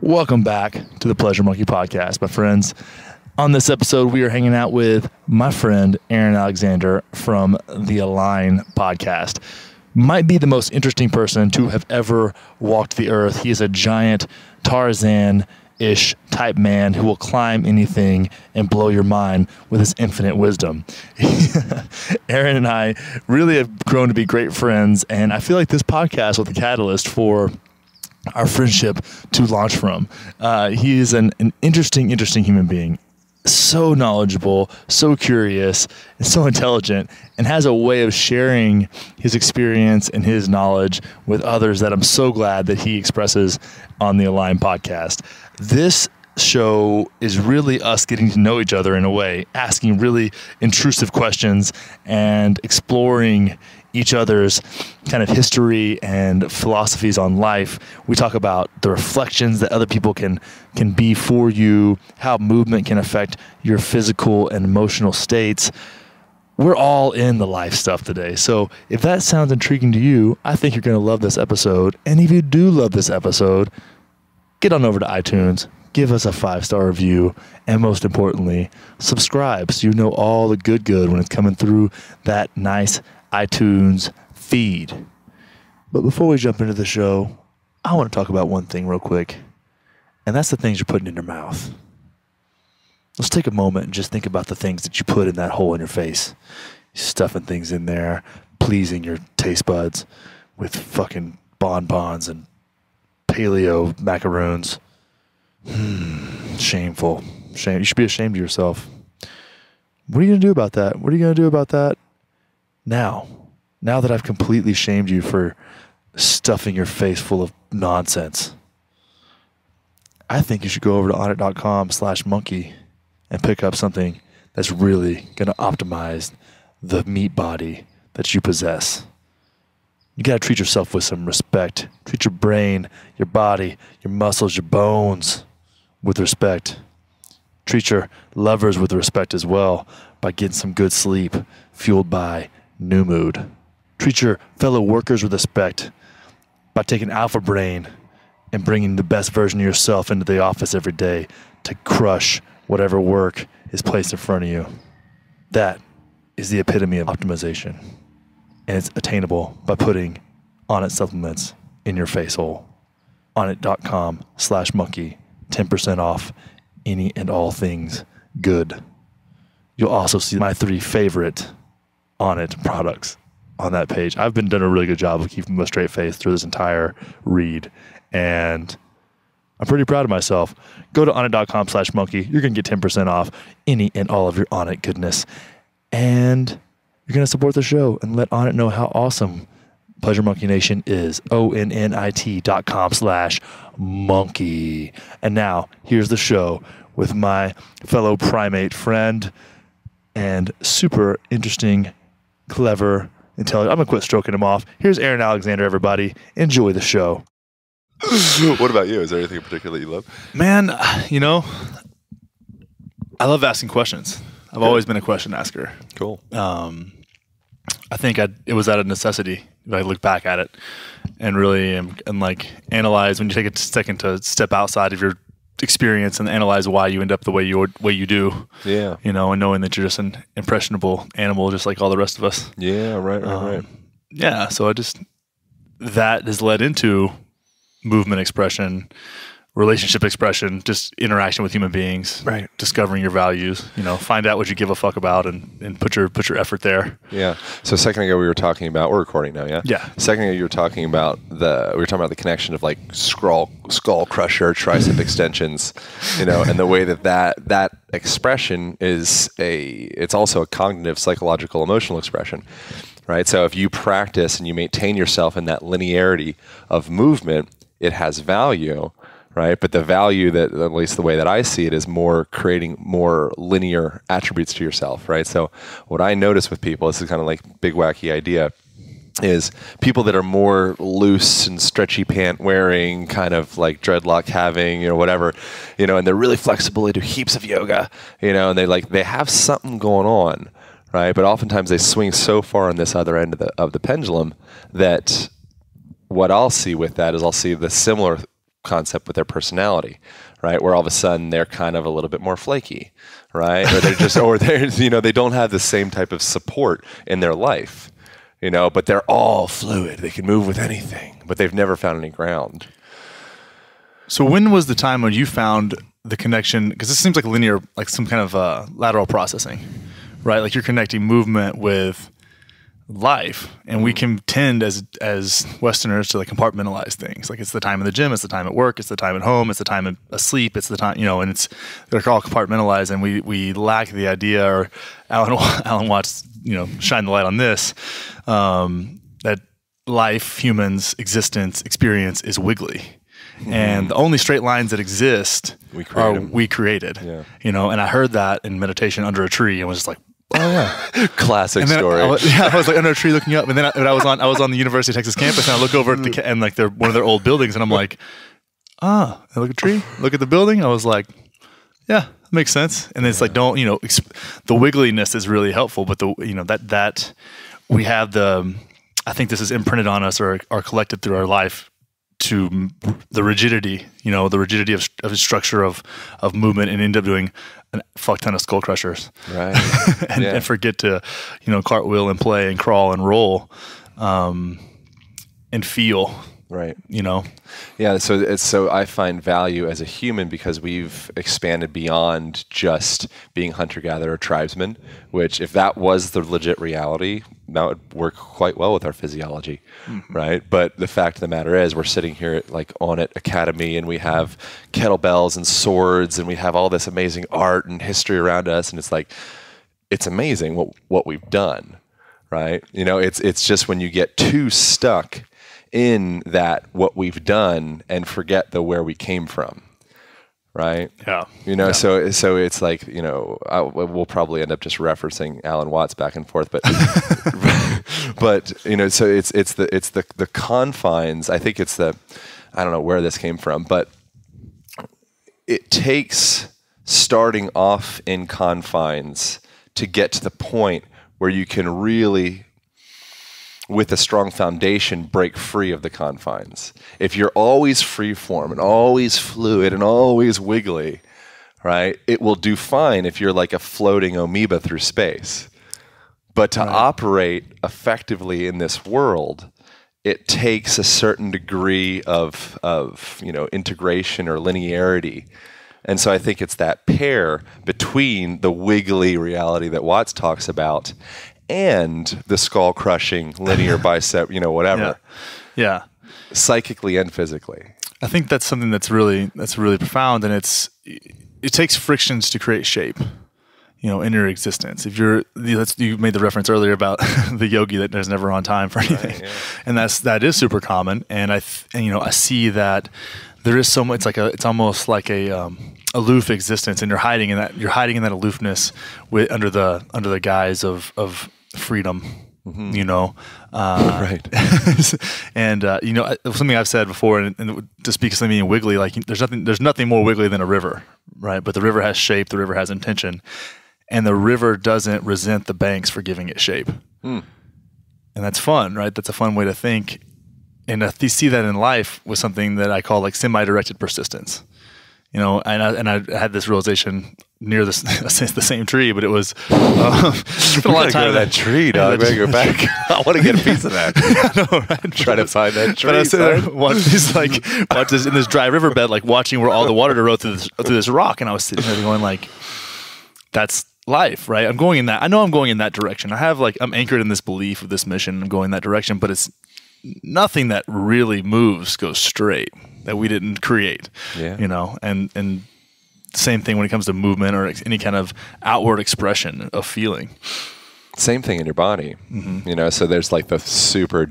Welcome back to the Pleasure Monkey Podcast, my friends. On this episode, we are hanging out with my friend Aaron Alexander from the Align podcast. Might be the most interesting person to have ever walked the earth. He is a giant Tarzan-ish type man who will climb anything and blow your mind with his infinite wisdom. Aaron and I really have grown to be great friends, and I feel like this podcast was the catalyst for our friendship to launch from. He is an interesting human being. So knowledgeable, so curious, and so intelligent, and has a way of sharing his experience and his knowledge with others that I'm so glad that he expresses on the Align podcast. This show is really us getting to know each other in a way, asking really intrusive questions and exploring each other's kind of history and philosophies on life. We talk about the reflections that other people can be for you, how movement can affect your physical and emotional states. We're all in the life stuff today. So if that sounds intriguing to you, I think you're going to love this episode. And if you do love this episode, get on over to iTunes, give us a 5-star review, and most importantly, subscribe so you know all the good when it's coming through that nice iTunes feed. But before we jump into the show, I want to talk about one thing real quick, and that's the things you're putting in your mouth. Let's take a moment and just think about the things that you put in that hole in your face. You're stuffing things in there, pleasing your taste buds with fucking bonbons and paleo macaroons. Shameful. Shame. You should be ashamed of yourself. What are you going to do about that? What are you going to do about that? Now that I've completely shamed you for stuffing your face full of nonsense, I think you should go over to onnit.com/monkey and pick up something that's really going to optimize the meat body that you possess. You got to treat yourself with some respect. Treat your brain, your body, your muscles, your bones with respect. Treat your lovers with respect as well by getting some good sleep fueled by New Mood. Treat your fellow workers with respect by taking Alpha Brain and bringing the best version of yourself into the office every day to crush whatever work is placed in front of you. That is the epitome of optimization. And it's attainable by putting Onnit supplements in your face hole. Onnit.com/monkey. 10% off any and all things good. You'll also see my 3 favorite Onnit products on that page. I've been doing a really good job of keeping a straight face through this entire read, and I'm pretty proud of myself. Go to onnit.com/monkey. You're going to get 10% off any and all of your Onnit goodness, and you're going to support the show and let Onnit know how awesome Pleasure Monkey Nation is. onnit.com/monkey. And now, here's the show with my fellow primate friend and super interesting, clever, intelligent. I'm going to quit stroking him off. Here's Aaron Alexander, everybody. Enjoy the show. What about you? Is there anything in particular that you love? Man, I love asking questions. I've always been a question asker. Cool. I think it was out of necessity. If I look back at it and really and like analyze, when you take a second to step outside of your experience and analyze why you end up the way you do. Yeah. And knowing that you're just an impressionable animal, just like all the rest of us. Yeah. Right. Yeah. So that has led into movement expression, relationship expression, just interaction with human beings, right? Discovering your values, find out what you give a fuck about and put your effort there. Yeah. So a second ago we were talking about, we're recording now, yeah? Yeah. A second ago you were talking about the connection of like skull crusher, tricep extensions, and the way that expression it's also a cognitive, psychological, emotional expression. Right. So if you practice and you maintain yourself in that linearity of movement, it has value. Right. But the value that, at least the way that I see it, is more creating more linear attributes to yourself. Right. So what I notice with people, this is kind of like big wacky idea, is people that are more loose and stretchy pant wearing, kind of like dreadlock having, whatever, and they're really flexible. They do heaps of yoga, and they have something going on. Right. But oftentimes they swing so far on this other end of the pendulum that what I'll see with that is I'll see the similar concept with their personality, right? Where all of a sudden they're kind of a little bit more flaky, right? Or they're just, or they're, they don't have the same type of support in their life, but they're all fluid. They can move with anything, but they've never found any ground. So when was the time when you found the connection? Because this seems like linear, like some kind of lateral processing, right? Like you're connecting movement with life, and we can tend as Westerners to like compartmentalize things. Like it's the time in the gym, it's the time at work, it's the time at home, it's the time asleep, it's the time, and they're all compartmentalized, and we lack the idea, or Alan Watts, shine the light on this, that life, humans, existence, experience is wiggly. And the only straight lines that exist we created. Yeah. And I heard that in meditation under a tree and was just like, oh yeah, classic story. I was like under a tree looking up, and then I was on the University of Texas campus, and I look over at and like they're one of their old buildings, and I'm like, I look at the tree, look at the building. I was like, yeah, that makes sense. And it's like, don't the wiggliness is really helpful, but that we have I think this is imprinted on us or collected through our life to the rigidity, the rigidity of the structure of movement, and end up doing a fuck ton of skull crushers, right? and forget to, cartwheel and play and crawl and roll, and feel, right? Yeah. So I find value as a human because we've expanded beyond just being hunter-gatherer tribesmen. Which, if that was the legit reality, that would work quite well with our physiology, right? But the fact of the matter is, we're sitting here at like Onnit Academy, and we have kettlebells and swords, and we have all this amazing art and history around us, and it's like, it's amazing what we've done, right? It's just when you get too stuck in that what we've done and forget where we came from. Right. Yeah. So it's like, we'll probably end up just referencing Alan Watts back and forth, but so it's the confines. I think I don't know where this came from, but it takes starting off in confines to get to the point where you can really, with a strong foundation, break free of the confines. If you're always free form and always fluid and always wiggly, right, it will do fine if you're like a floating amoeba through space. But to operate effectively in this world, it takes a certain degree of integration or linearity. And so I think it's that pair between the wiggly reality that Watts talks about and the skull-crushing linear bicep, whatever. Yeah. Psychically and physically. I think that's something that's really profound, and it takes frictions to create shape, in your existence. If you made the reference earlier about the yogi that is never on time for anything, right, yeah. And that is super common. And I see that there is so much, it's almost like a aloof existence, and you're hiding in that aloofness under the guise of freedom. Right. And something I've said before, and to speak of something being wiggly, like there's nothing more wiggly than a river, right? But the river has shape, the river has intention, and the river doesn't resent the banks for giving it shape. And that's fun, right? That's a fun way to think. And I see that in life with something that I call like semi-directed persistence. And I had this realization near the same tree, but it was spent a lot of time go to that tree, dog. I go back. I want to get a piece of that. I know, right? Try to find that tree. But I said, watch this in this dry riverbed, like watching where all the water erode through this rock, and I was sitting there going like, that's life, right? I'm going in that. I know I'm going in that direction. I'm anchored in this belief of this mission. I'm going that direction, but it's nothing that really moves goes straight that we didn't create. Yeah. And same thing when it comes to movement or any kind of outward expression of feeling. Same thing in your body. So there's like the super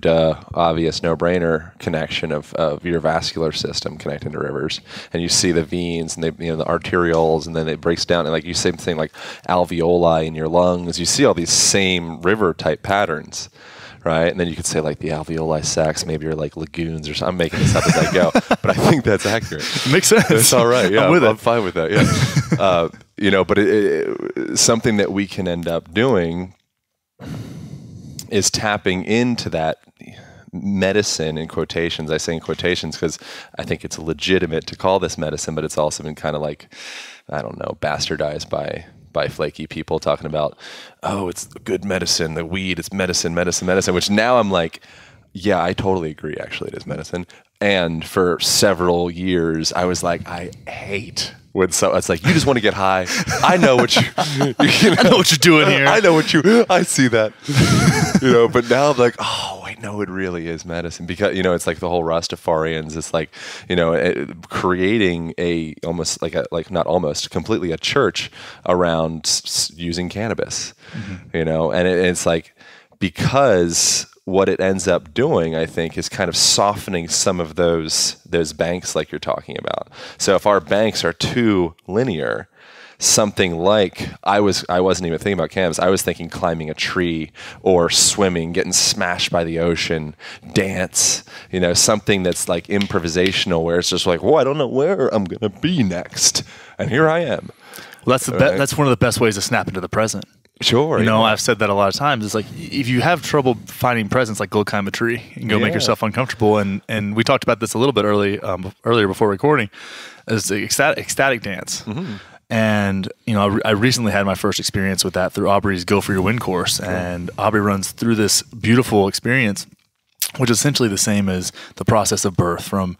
obvious no-brainer connection of your vascular system connecting to rivers, and you see the veins and the arterioles, and then it breaks down, and like you same thing like alveoli in your lungs. You see all these same river type patterns. Right, and then you could say like the alveoli sacs, maybe you're like lagoons or something. I'm making this up as I go, but I think that's accurate. Makes sense. That's all right. Yeah, I'm fine with that. Yeah, but something that we can end up doing is tapping into medicine in quotations. I say in quotations because I think it's legitimate to call this medicine, but it's also been kind of like, I don't know, bastardized by flaky people talking about, oh, it's good medicine, the weed, it's medicine, which now I'm like, yeah, I totally agree. Actually, it is medicine. And for several years, I was like, I hate when it's like, you just want to get high. I know what you I know what you're doing here. I see that. But now I'm like, oh, wait, no, it really is medicine, because, it's like the whole Rastafarians. It's like, creating completely a church around using cannabis, and it's like, because what it ends up doing, I think, is kind of softening some of those banks like you're talking about. So if our banks are too linear, something like, I wasn't even thinking about cannabis. I was thinking climbing a tree or swimming, getting smashed by the ocean, dance, something that's like improvisational, where it's just like, I don't know where I'm going to be next. And here I am. Well, that's one of the best ways to snap into the present. Sure. I've said that a lot of times. It's like, if you have trouble finding presence, like, go climb a tree and go make yourself uncomfortable. And we talked about this a little bit earlier before recording, is the ecstatic dance. Mm-hmm. And, I recently had my first experience with that through Aubrey's Go For Your Win course. And Aubrey runs through this beautiful experience, which is essentially the same as the process of birth, from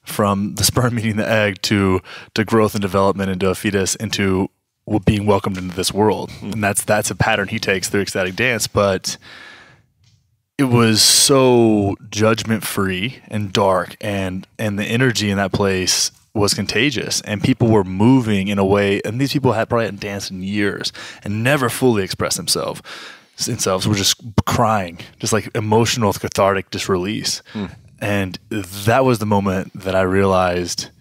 the sperm meeting the egg to growth and development into a fetus, into being welcomed into this world. And that's a pattern he takes through ecstatic dance. But it was so judgment free and dark, and the energy in that place was contagious, and people were moving in a way, and these people probably hadn't danced in years and never fully expressed themselves were just crying, just like emotional, cathartic, just release. And that was the moment that I realized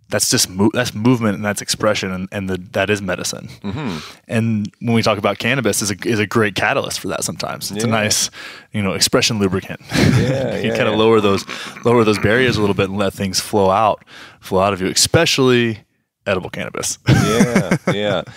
that's just that's movement, and that's expression, and that is medicine. Mm-hmm. And when we talk about cannabis, is a great catalyst for that. Sometimes it's a nice, expression lubricant. You kind of lower those barriers a little bit and let things flow out of you, especially edible cannabis. And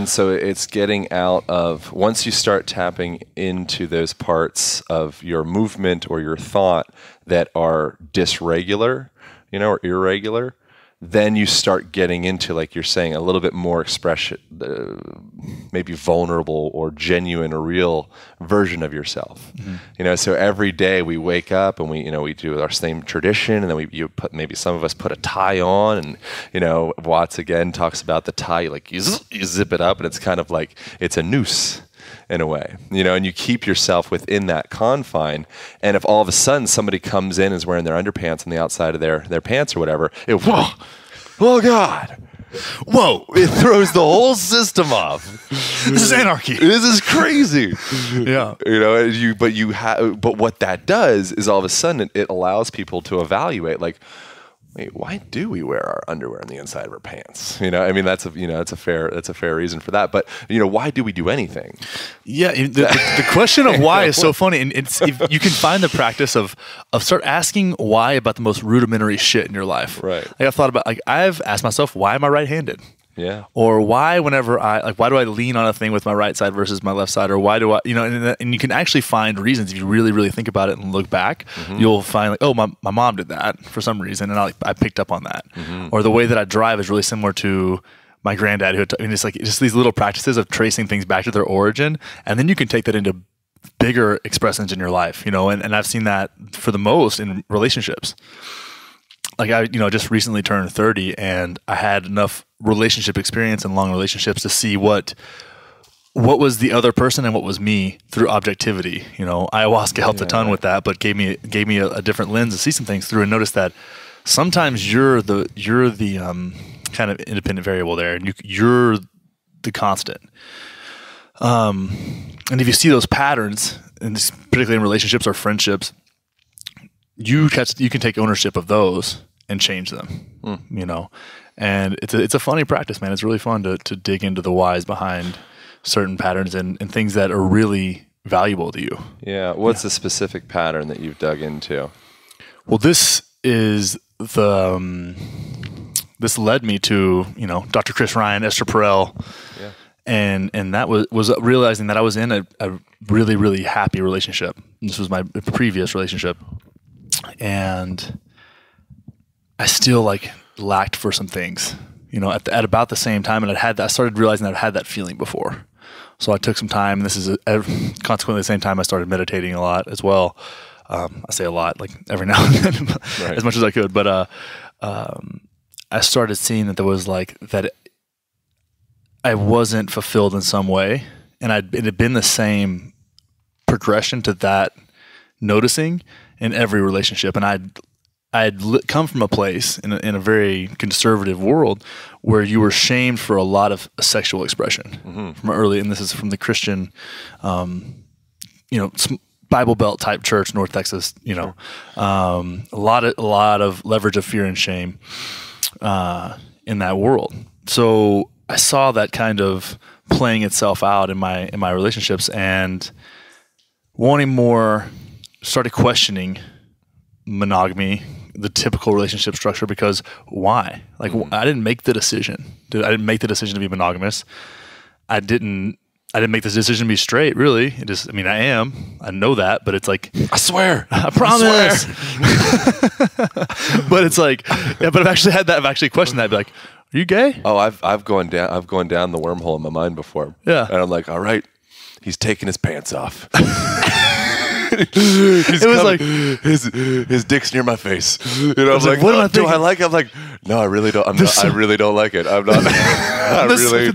so it's getting out of, once you start tapping into those parts of your movement or your thought that are dysregular, or irregular, then you start getting into, like you're saying, a little bit more expression, maybe vulnerable or genuine or real version of yourself. Mm-hmm. So every day we wake up and we do our same tradition, and then maybe some of us put a tie on, and Watts again talks about the tie, like you zip it up, and it's kind of like it's a noose in a way, and you keep yourself within that confine. And if all of a sudden somebody comes in and is wearing their underpants on the outside of their pants or whatever, oh God, whoa, it throws the whole system off. This is anarchy. This is crazy. Yeah. But what that does is all of a sudden it allows people to evaluate, like, wait, why do we wear our underwear on the inside of our pants? That's a fair reason for that. But why do we do anything? Yeah, the question of why is so funny, and it's, if you can find the practice of start asking why about the most rudimentary shit in your life. Right. Like, I've thought about, like, I've asked myself, why am I right-handed? Yeah. Or why, whenever why do I lean on a thing with my right side versus my left side? Or why do I, and you can actually find reasons if you really, really think about it and look back. Mm-hmm. You'll find, like, oh, my mom did that for some reason, and I picked up on that. Mm-hmm. Or the way that I drive is really similar to my granddad, it's like just these little practices of tracing things back to their origin, and then you can take that into bigger expressions in your life. And I've seen that for the most in relationships. Like, I just recently turned 30, and I had enough relationship experience and long relationships to see what was the other person and what was me through objectivity. Ayahuasca helped a ton with that, but gave me a different lens to see some things through, and notice that sometimes you're the kind of independent variable there, and you're the constant. And if you see those patterns, and particularly in relationships or friendships, you can take ownership of those and change them, and it's a funny practice, man. It's really fun to dig into the whys behind certain patterns and things that are really valuable to you. Yeah. What's the specific pattern that you've dug into? Well, this is this led me to, Dr. Chris Ryan, Esther Perel, and that was realizing that I was in a really, really happy relationship. This was my previous relationship, and I still like lacked for some things, at about the same time. And I started realizing that I'd had that feeling before. So I took some time, and this is consequently the same time I started meditating a lot as well. I say a lot, like every now and then, right. As much as I could. But I started seeing that there was that I wasn't fulfilled in some way, and it had been the same progression to that noticing in every relationship. And I had come from a place in a very conservative world where you were shamed for a lot of sexual expression from early, and this is from the Christian, Bible Belt type church, North Texas. Sure. A lot of leverage of fear and shame in that world. So I saw that kind of playing itself out in my relationships, and wanting more, started questioning monogamy, the typical relationship structure, because why? I didn't make the decision. I didn't make the decision to be monogamous. I didn't make this decision to be straight, really. I am. I know that, but it's like, I swear. I promise. But it's like, yeah, but I've actually questioned that. I'd be like, are you gay? Oh, I've gone down the wormhole in my mind before. Yeah. And I'm like, all right, he's taking his pants off. His dick's near my face. I'm like, what am I thinking? Do I like it? I'm like, no, I really don't. I really don't like it. I'm not. I really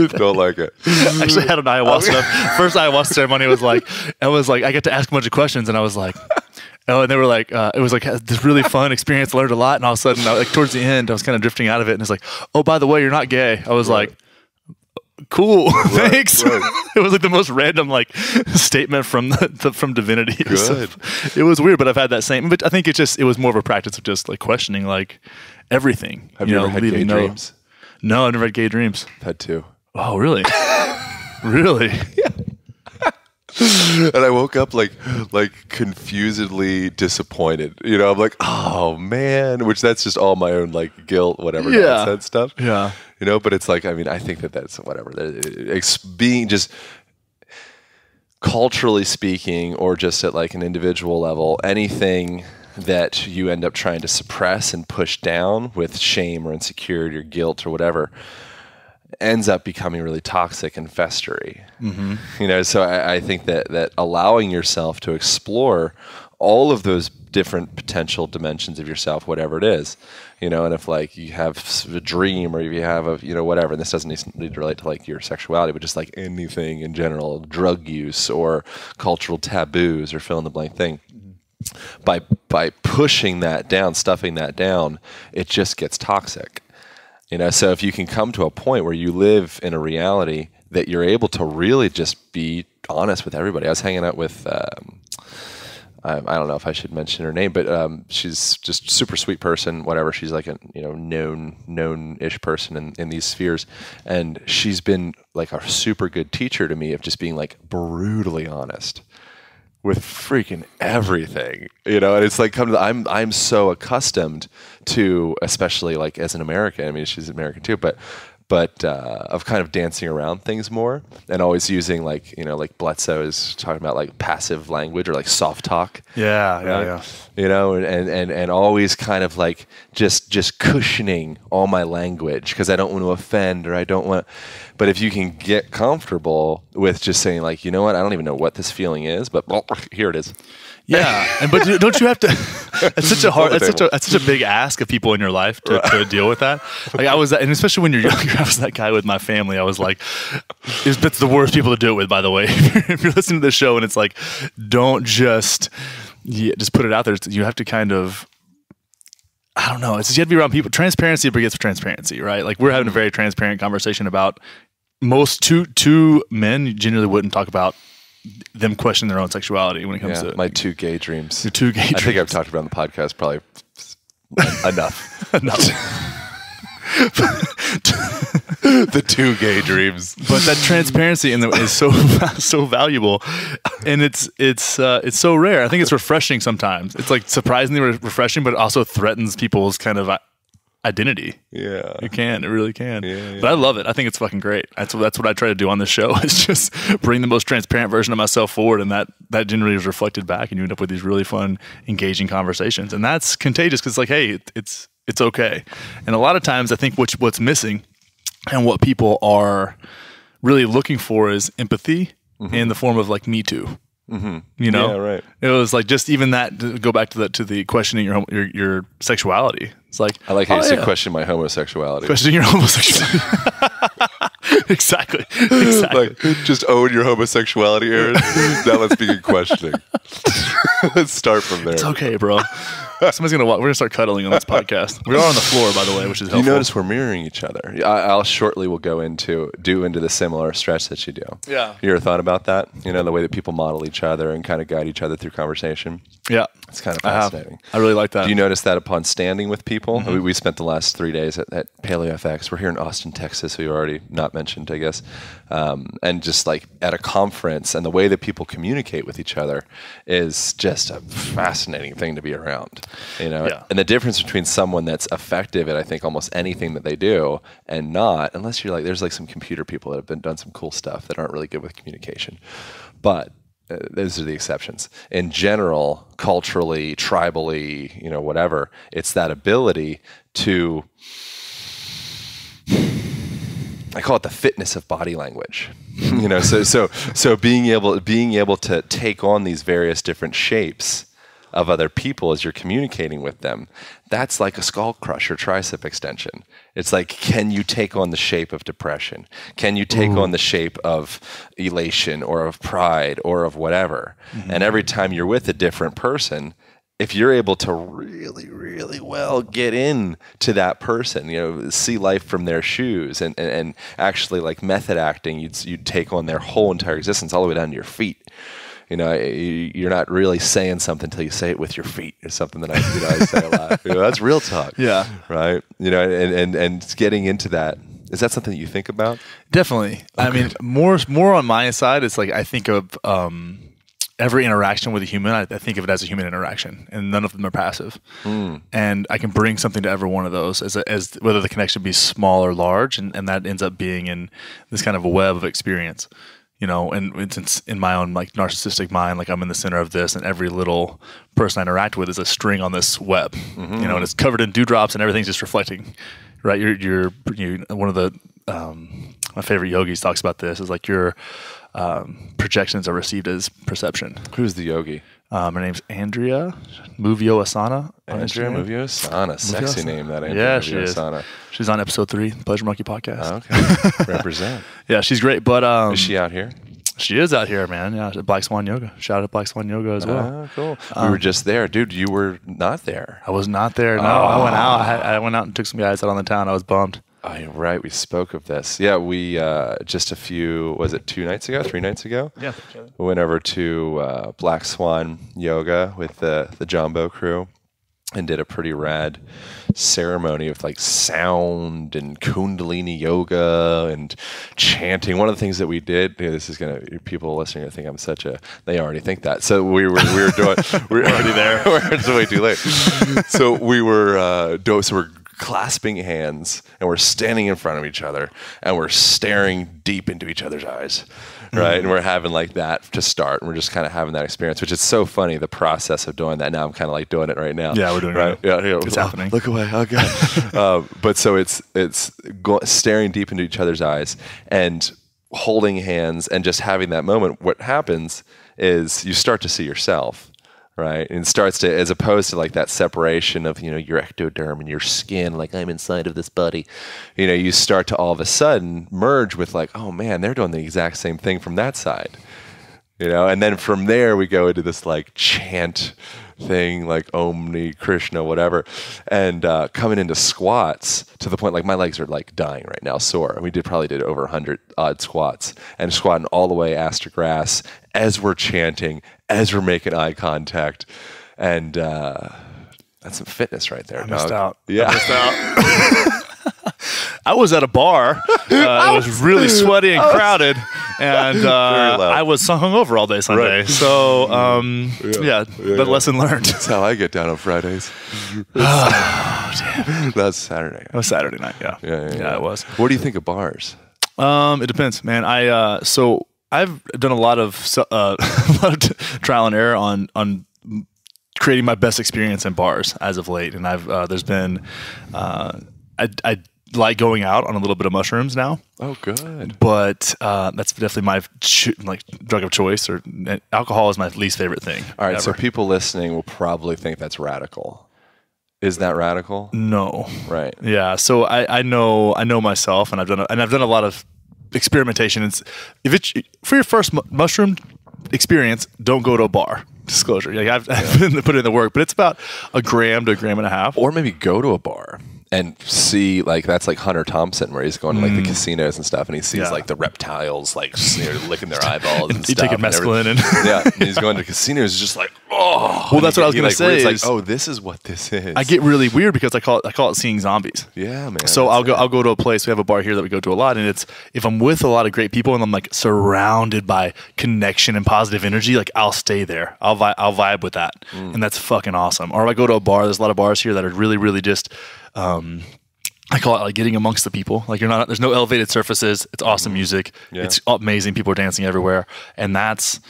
don't like it. Actually, I had an ayahuasca. First ayahuasca ceremony was like, I get to ask a bunch of questions, and I was like, oh, and they were like, it was like this really fun experience, learned a lot, and all of a sudden, towards the end, I was kind of drifting out of it, and it's like, oh, by the way, you're not gay. I was like, cool, thanks. Right. It was like the most random statement from divinity. Good. It was weird, but I've had that same. But I think it was more of a practice of just questioning everything. Have you ever had gay dreams? No, I've never had gay dreams. I've had two. Oh, really? Really? Yeah. And I woke up confusedly disappointed. I'm like, oh man, which that's just all my own guilt, whatever nonsense stuff. Yeah. But it's I think that's whatever. It's being just culturally speaking, or just at an individual level, anything that you end up trying to suppress and push down with shame or insecurity or guilt or whatever ends up becoming really toxic and festery. So I think that allowing yourself to explore all of those different potential dimensions of yourself, whatever it is, and if you have a dream, or if you have whatever, and this doesn't need to relate to your sexuality, but just anything in general, drug use or cultural taboos or fill in the blank thing, by pushing that down, stuffing that down, it just gets toxic. So if you can come to a point where you live in a reality that you're able to really just be honest with everybody. I was hanging out with, I don't know if I should mention her name, but she's just a super sweet person, whatever. She's a known-ish person in these spheres. And she's been a super good teacher to me of just being brutally honest with freaking everything, and it's I'm so accustomed to, especially as an American, she's American too, but of kind of dancing around things more, and always using Bledsoe is talking about passive language or soft talk. Yeah. And always kind of just cushioning all my language because I don't want to offend, or I don't want. But if you can get comfortable with just saying you know what, I don't even know what this feeling is, but here it is. Yeah, but don't you have to? It's such a big ask of people in your life to deal with that. And especially when you're younger, I was that guy with my family. I was that's the worst people to do it with, by the way. If you're listening to the show and it's don't just put it out there. You have to kind of, I don't know. It's just you have to be around people. Transparency begets transparency, right? We're having a very transparent conversation about most two men generally wouldn't talk about them questioning their own sexuality when it comes to my two gay dreams. Your two gay dreams. I think I've talked about on the podcast probably enough. The two gay dreams. But that transparency is so valuable, and it's so rare. I think it's refreshing sometimes. It's surprisingly refreshing, but it also threatens people's kind of identity. Yeah. It can. It really can. Yeah. But I love it. I think it's fucking great. That's what I try to do on this show is just bring the most transparent version of myself forward, and that generally is reflected back, and you end up with these really fun, engaging conversations. And that's contagious because it's like, hey, it's okay. And a lot of times I think what's missing and what people are really looking for is empathy in the form of like Me Too. You know, Yeah, right. It was like just even that to go back to the questioning your sexuality. It's like I like how you say question my homosexuality. questioning your homosexuality. Exactly. Like, just own your homosexuality, Aaron. Now let's begin questioning. Let's start from there. It's okay, bro. Somebody's gonna walk. We're gonna start cuddling on this podcast. We are on the floor, by the way, which is helpful. You notice we're mirroring each other. I'll shortly will go into the similar stretch that you do. Yeah. You ever thought about that? You know, the way that people model each other and kind of guide each other through conversation. Yeah. It's kind of fascinating. I really like that. Do you notice that upon standing with people? We spent the last 3 days at Paleo FX. We're here in Austin, Texas, who you already not mentioned, I guess. And just like at a conference, and the way that people communicate with each other is just a fascinating thing to be around. You know, and the difference between someone that's effective at I think almost anything that they do and not, unless you're like, there's like some computer people that have done some cool stuff that aren't really good with communication, but those are the exceptions. In general, culturally, tribally, you know, whatever, it's that ability to, I call it the fitness of body language. You know, so being able to take on these various different shapes of other people as you're communicating with them, that's like a skull crusher tricep extension. It's like, can you take on the shape of depression? Can you take on the shape of elation or of pride or of whatever? And every time you're with a different person, if you're able to really, really well get into that person, you know, see life from their shoes and actually like method acting, you'd take on their whole entire existence all the way down to your feet. You know, you're not really saying something until you say it with your feet. It's something that I say a lot. You know, that's real talk. Yeah. Right. You know, and getting into that. Is that something that you think about? Definitely. Okay. I mean, more on my side, it's like I think of every interaction with a human, I think of it as a human interaction, and none of them are passive. And I can bring something to every one of those as whether the connection be small or large, and that ends up being in this kind of a web of experience. You know, and it's in my own like narcissistic mind, like I'm in the center of this, and every little person I interact with is a string on this web. You know, and it's covered in dewdrops, and everything's just reflecting. Right? You're one of the my favorite yogis talks about this is like your projections are received as perception. Who's the yogi? Her name's Andrea Movio Asana. Andrea Movio Asana. Sexy name, that Andrea. Yeah, she is. She's on episode 3, Pleasure Monkey Podcast. Oh, okay. Represent. Yeah, she's great. But is she out here? She is out here, man. Yeah, Black Swan Yoga. Shout out to Black Swan Yoga as well. Oh, cool. We were just there. Dude, you were not there. I was not there. No, I went out. I went out and took some guys out on the town. I was bummed. Oh, you're right. We spoke of this. Yeah, we just a few, was it 3 nights ago? Yeah. We went over to Black Swan Yoga with the Jumbo crew and did a pretty rad ceremony with like sound and Kundalini yoga and chanting. One of the things that we did, this is going to, people listening to think I'm such a, they already think that. So we were doing, we're already there. It's way too late. So we were doing, so we're clasping hands and we're standing in front of each other and we're staring deep into each other's eyes, right? And we're having like that to start, and we're just kind of having that experience, which is so funny, the process of doing that. Now I'm kind of like doing it right now. Yeah, we're doing right. Yeah, it's happening. Look away. Okay. But so it's staring deep into each other's eyes and holding hands and just having that moment. What happens is you start to see yourself. Right. And it starts to, as opposed to like that separation of, you know, your ectoderm and your skin, like I'm inside of this body, you know, you start to all of a sudden merge with like, oh man, they're doing the exact same thing from that side, you know, and then from there we go into this like chant thing, like Omni Krishna, whatever, and coming into squats to the point like my legs are like dying right now, sore. And we probably did over 100 odd squats and squatting all the way ass to grass as we're chanting, as we're making eye contact, and that's some fitness right there. I missed out. Yeah, I missed out. I was at a bar. It was really sweaty and crowded, and I was hungover all day Sunday. Right. So the lesson learned. That's how I get down on Fridays. Oh, damn. That's Saturday. It was Saturday night. Yeah, it was. What do you think of bars? It depends, man. So I've done a lot of trial and error on creating my best experience in bars as of late, and there's been I like going out on a little bit of mushrooms now. Oh, good. But that's definitely my drug of choice. Or alcohol is my least favorite thing. All right, ever. so people listening will probably think that's radical. Is that radical? No. Right. Yeah. So I know myself, and I've done a lot of experimentation. If it's for your first mushroom experience, don't go to a bar. Disclosure. Like I've put in the work, but it's about a gram to a gram and a half. Or maybe go to a bar and see, like, that's like Hunter Thompson, where he's going to like the casinos and stuff, and he sees like the reptiles like licking their eyeballs and he's stuff. Taking mescaline and yeah, and he's going to casinos, just like, oh. Well, that's what I was gonna say. It's like, oh, this is what this is. I get really weird because I call it seeing zombies. Yeah, man. So I'll go to a place. We have a bar here that we go to a lot, and it's if I'm with a lot of great people and I'm like surrounded by connection and positive energy, like I'll stay there. I'll vibe with that, and that's fucking awesome. Or if I go to a bar, there's a lot of bars here that are really, really just. I call it like getting amongst the people. Like there's no elevated surfaces. It's awesome music. Yeah. It's amazing. People are dancing everywhere, and that's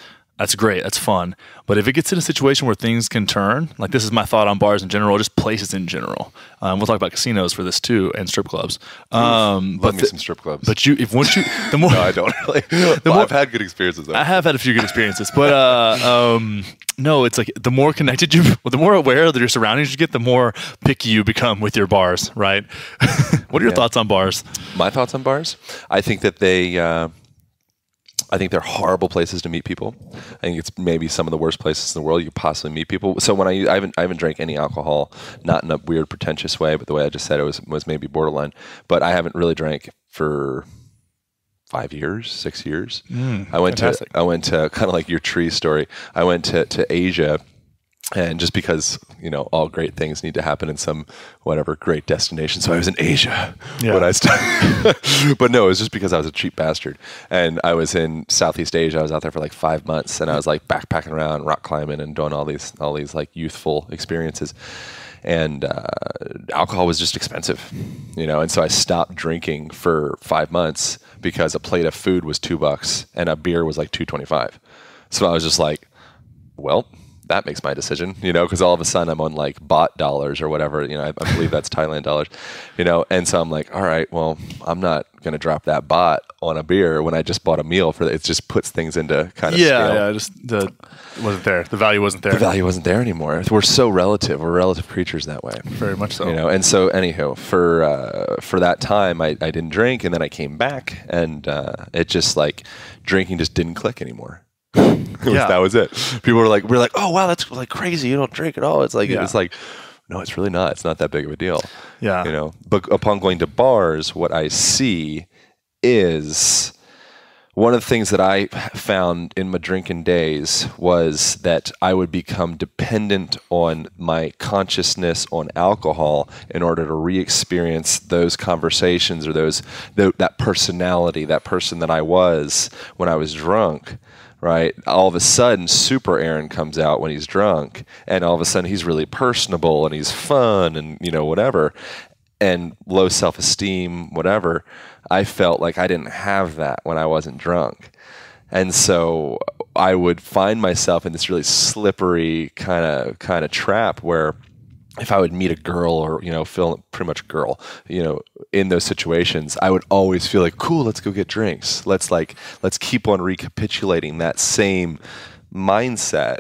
great. That's fun. But if it gets in a situation where things can turn, like this is my thought on bars in general, just places in general. We'll talk about casinos for this too, and strip clubs. Love me some strip clubs. But the more no, I don't really. I've had good experiences though. I have had a few good experiences, but no, it's like the more connected the more aware of your surroundings you get, the more picky you become with your bars, right? What are your thoughts on bars? My thoughts on bars? I think that I think they're horrible places to meet people. I think it's maybe some of the worst places in the world you could possibly meet people. So when I haven't drank any alcohol, not in a weird pretentious way, but the way I just said it was maybe borderline. But I haven't really drank for 5 years, 6 years. I went to kind of like your tree story. I went to Asia, and just because, all great things need to happen in some whatever great destination. So I was in Asia when I started. But no, it was just because I was a cheap bastard. And I was in Southeast Asia. I was out there for like 5 months, and I was like backpacking around, rock climbing, and doing all these like youthful experiences. And alcohol was just expensive, and so I stopped drinking for 5 months because a plate of food was $2 and a beer was like $2.25. So I was just like, well, that makes my decision, because all of a sudden I'm on like baht dollars or whatever, I believe that's Thailand dollars, and so I'm like, all right, well, I'm not going to drop that baht on a beer when I just bought a meal for it. Just puts things into kind of scale. Yeah, just wasn't there. The value wasn't there. The value wasn't there anymore. We're so relative. We're relative creatures that way. Very much so. And so anywho, for that time, I didn't drink, and then I came back, and it just like drinking just didn't click anymore. That was it. People we're like, oh wow, that's like crazy. You don't drink at all. It's like no, it's really not. It's not that big of a deal. Yeah. But upon going to bars, what I see is one of the things that I found in my drinking days was that I would become dependent on my consciousness on alcohol in order to re-experience those conversations or that personality, that person that I was when I was drunk. Right. All of a sudden, Super Aaron comes out when he's drunk, and all of a sudden he's really personable and he's fun and whatever, and low self-esteem, whatever. I felt like I didn't have that when I wasn't drunk, and so I would find myself in this really slippery kind of trap where if I would meet a girl or feel pretty much a girl, in those situations, I would always feel like, cool, let's go get drinks. Let's keep on recapitulating that same mindset,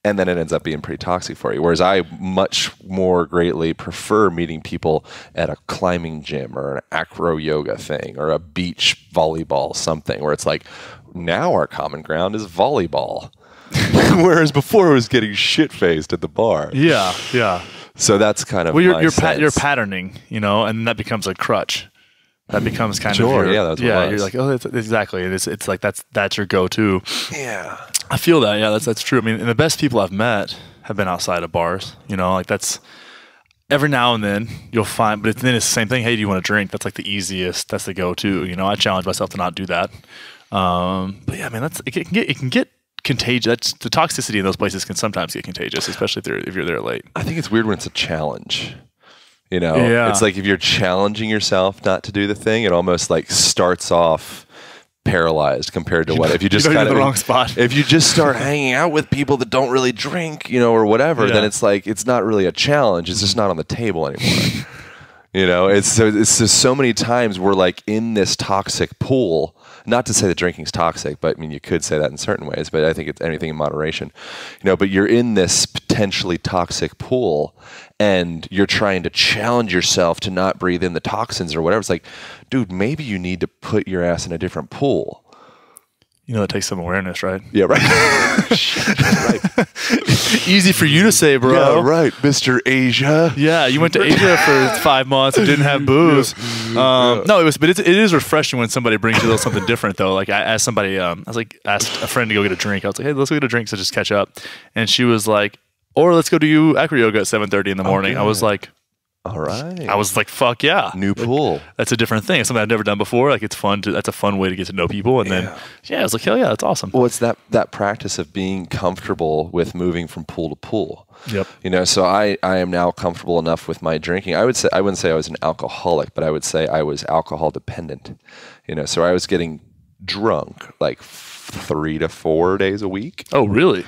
and then it ends up being pretty toxic for you. Whereas I much more greatly prefer meeting people at a climbing gym or an acro yoga thing or a beach volleyball something where it's like, now our common ground is volleyball. Whereas before it was getting shit-faced at the bar. Yeah, yeah. So that's kind of you're patterning, and that becomes a crutch. That becomes kind of that's what it was. You're like, oh, exactly. It's like that's your go-to. Yeah, I feel that. Yeah, that's true. I mean, and the best people I've met have been outside of bars. Like every now and then you'll find, but then it's the same thing. Hey, do you want a drink? That's like the easiest. That's the go-to. You know, I challenge myself to not do that. But yeah, man, it can get contagious. The toxicity in those places can sometimes get contagious, especially if you're there late. I think it's weird when it's a challenge. You know, Yeah. it's like if you're challenging yourself not to do the thing, it almost like starts off paralyzed compared to what if you just you're kind in of the wrong spot. If you just start hanging out with people that don't really drink, you know, or whatever, then it's like it's not really a challenge. It's just not on the table anymore. You know, it's just so many times we're like in this toxic pool. Not to say that drinking's toxic, but I mean you could say that in certain ways. But I think it's anything in moderation. You know, but you're in this potentially toxic pool, and you're trying to challenge yourself to not breathe in the toxins or whatever. It's like, dude, maybe you need to put your ass in a different pool. You know, that takes some awareness, right? Yeah, right. Shit, right. Easy for you to say, bro. Yeah, right, Mr. Asia. Yeah, you went to Asia for 5 months and didn't have booze. No, but it is refreshing when somebody brings you a little something different, though. Like I asked somebody, asked a friend to go get a drink. I was like, hey, let's go get a drink to just catch up. And she was like, or let's go do acro yoga at 7:30 in the morning. Okay. I was like, all right. I was like, fuck yeah. New pool. That's a different thing. It's something I've never done before. Like it's fun that's a fun way to get to know people. And then I was like, hell yeah, that's awesome. Well, it's that practice of being comfortable with moving from pool to pool. Yep. You know, so I am now comfortable enough with my drinking. I wouldn't say I was an alcoholic, but I would say I was alcohol dependent. You know, so I was getting drunk like 3 to 4 days a week. Oh, really?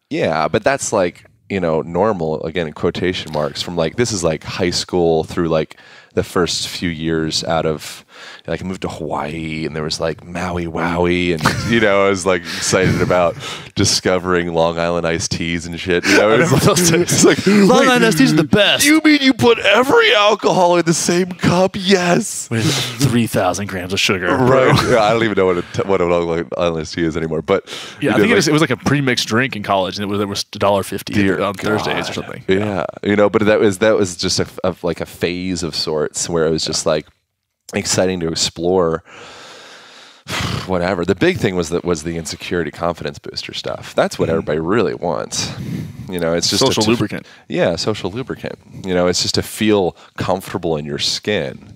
Yeah, but that's like, you know, normal, again, in quotation marks, from like, this is like high school through like the first few years out of, like I moved to Hawaii and there was like Maui Wowie and, you know, I was like excited about discovering Long Island iced teas and shit. You know, it's like, Long Island iced teas are the best. You mean you put every alcohol in the same cup? Yes. With 3,000 grams of sugar. Right. Yeah, I don't even know what a Long Island iced tea is anymore. But yeah, I think it was like a pre-mixed drink in college, and it was $1.50 on Thursdays or something. Yeah. You know, but that was just like a phase of sorts where it was just like exciting to explore whatever. The big thing was the insecurity confidence booster stuff. That's what everybody really wants. You know, it's just social lubricant. Yeah, social lubricant. You know, it's just to feel comfortable in your skin.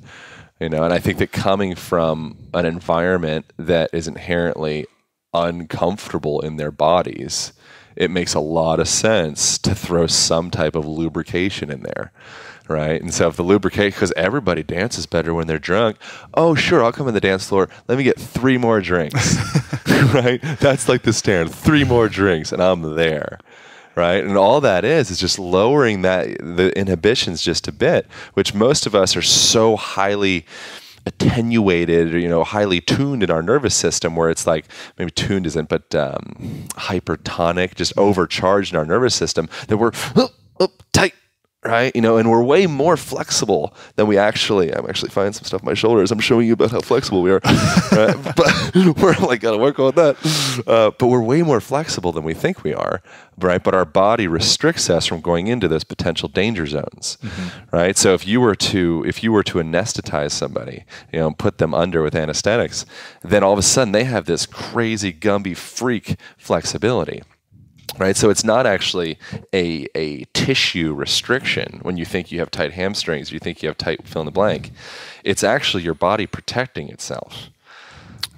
You know, and I think that coming from an environment that is inherently uncomfortable in their bodies, it makes a lot of sense to throw some type of lubrication in there. Right. And so if the lubricate, because everybody dances better when they're drunk. Oh, sure. I'll come in the dance floor. Let me get 3 more drinks. Right. That's like the standard. 3 more drinks and I'm there. Right. And all that is just lowering the inhibitions just a bit, which most of us are so highly attenuated or, you know, highly tuned in our nervous system, where it's like, maybe tuned isn't, but hypertonic, just overcharged in our nervous system, that we're tight. Right, you know, and we're way more flexible than we actually. I'm actually finding some stuff on my shoulders. I'm showing you about how flexible we are, right? But we're like, gotta work on that. But we're way more flexible than we think we are, right? But our body restricts us from going into those potential danger zones, right? So if you were to anesthetize somebody, you know, and put them under with anesthetics, then all of a sudden they have this crazy Gumby freak flexibility. Right, so it's not actually a tissue restriction when you think you have tight hamstrings, you think you have tight fill in the blank. It's actually your body protecting itself.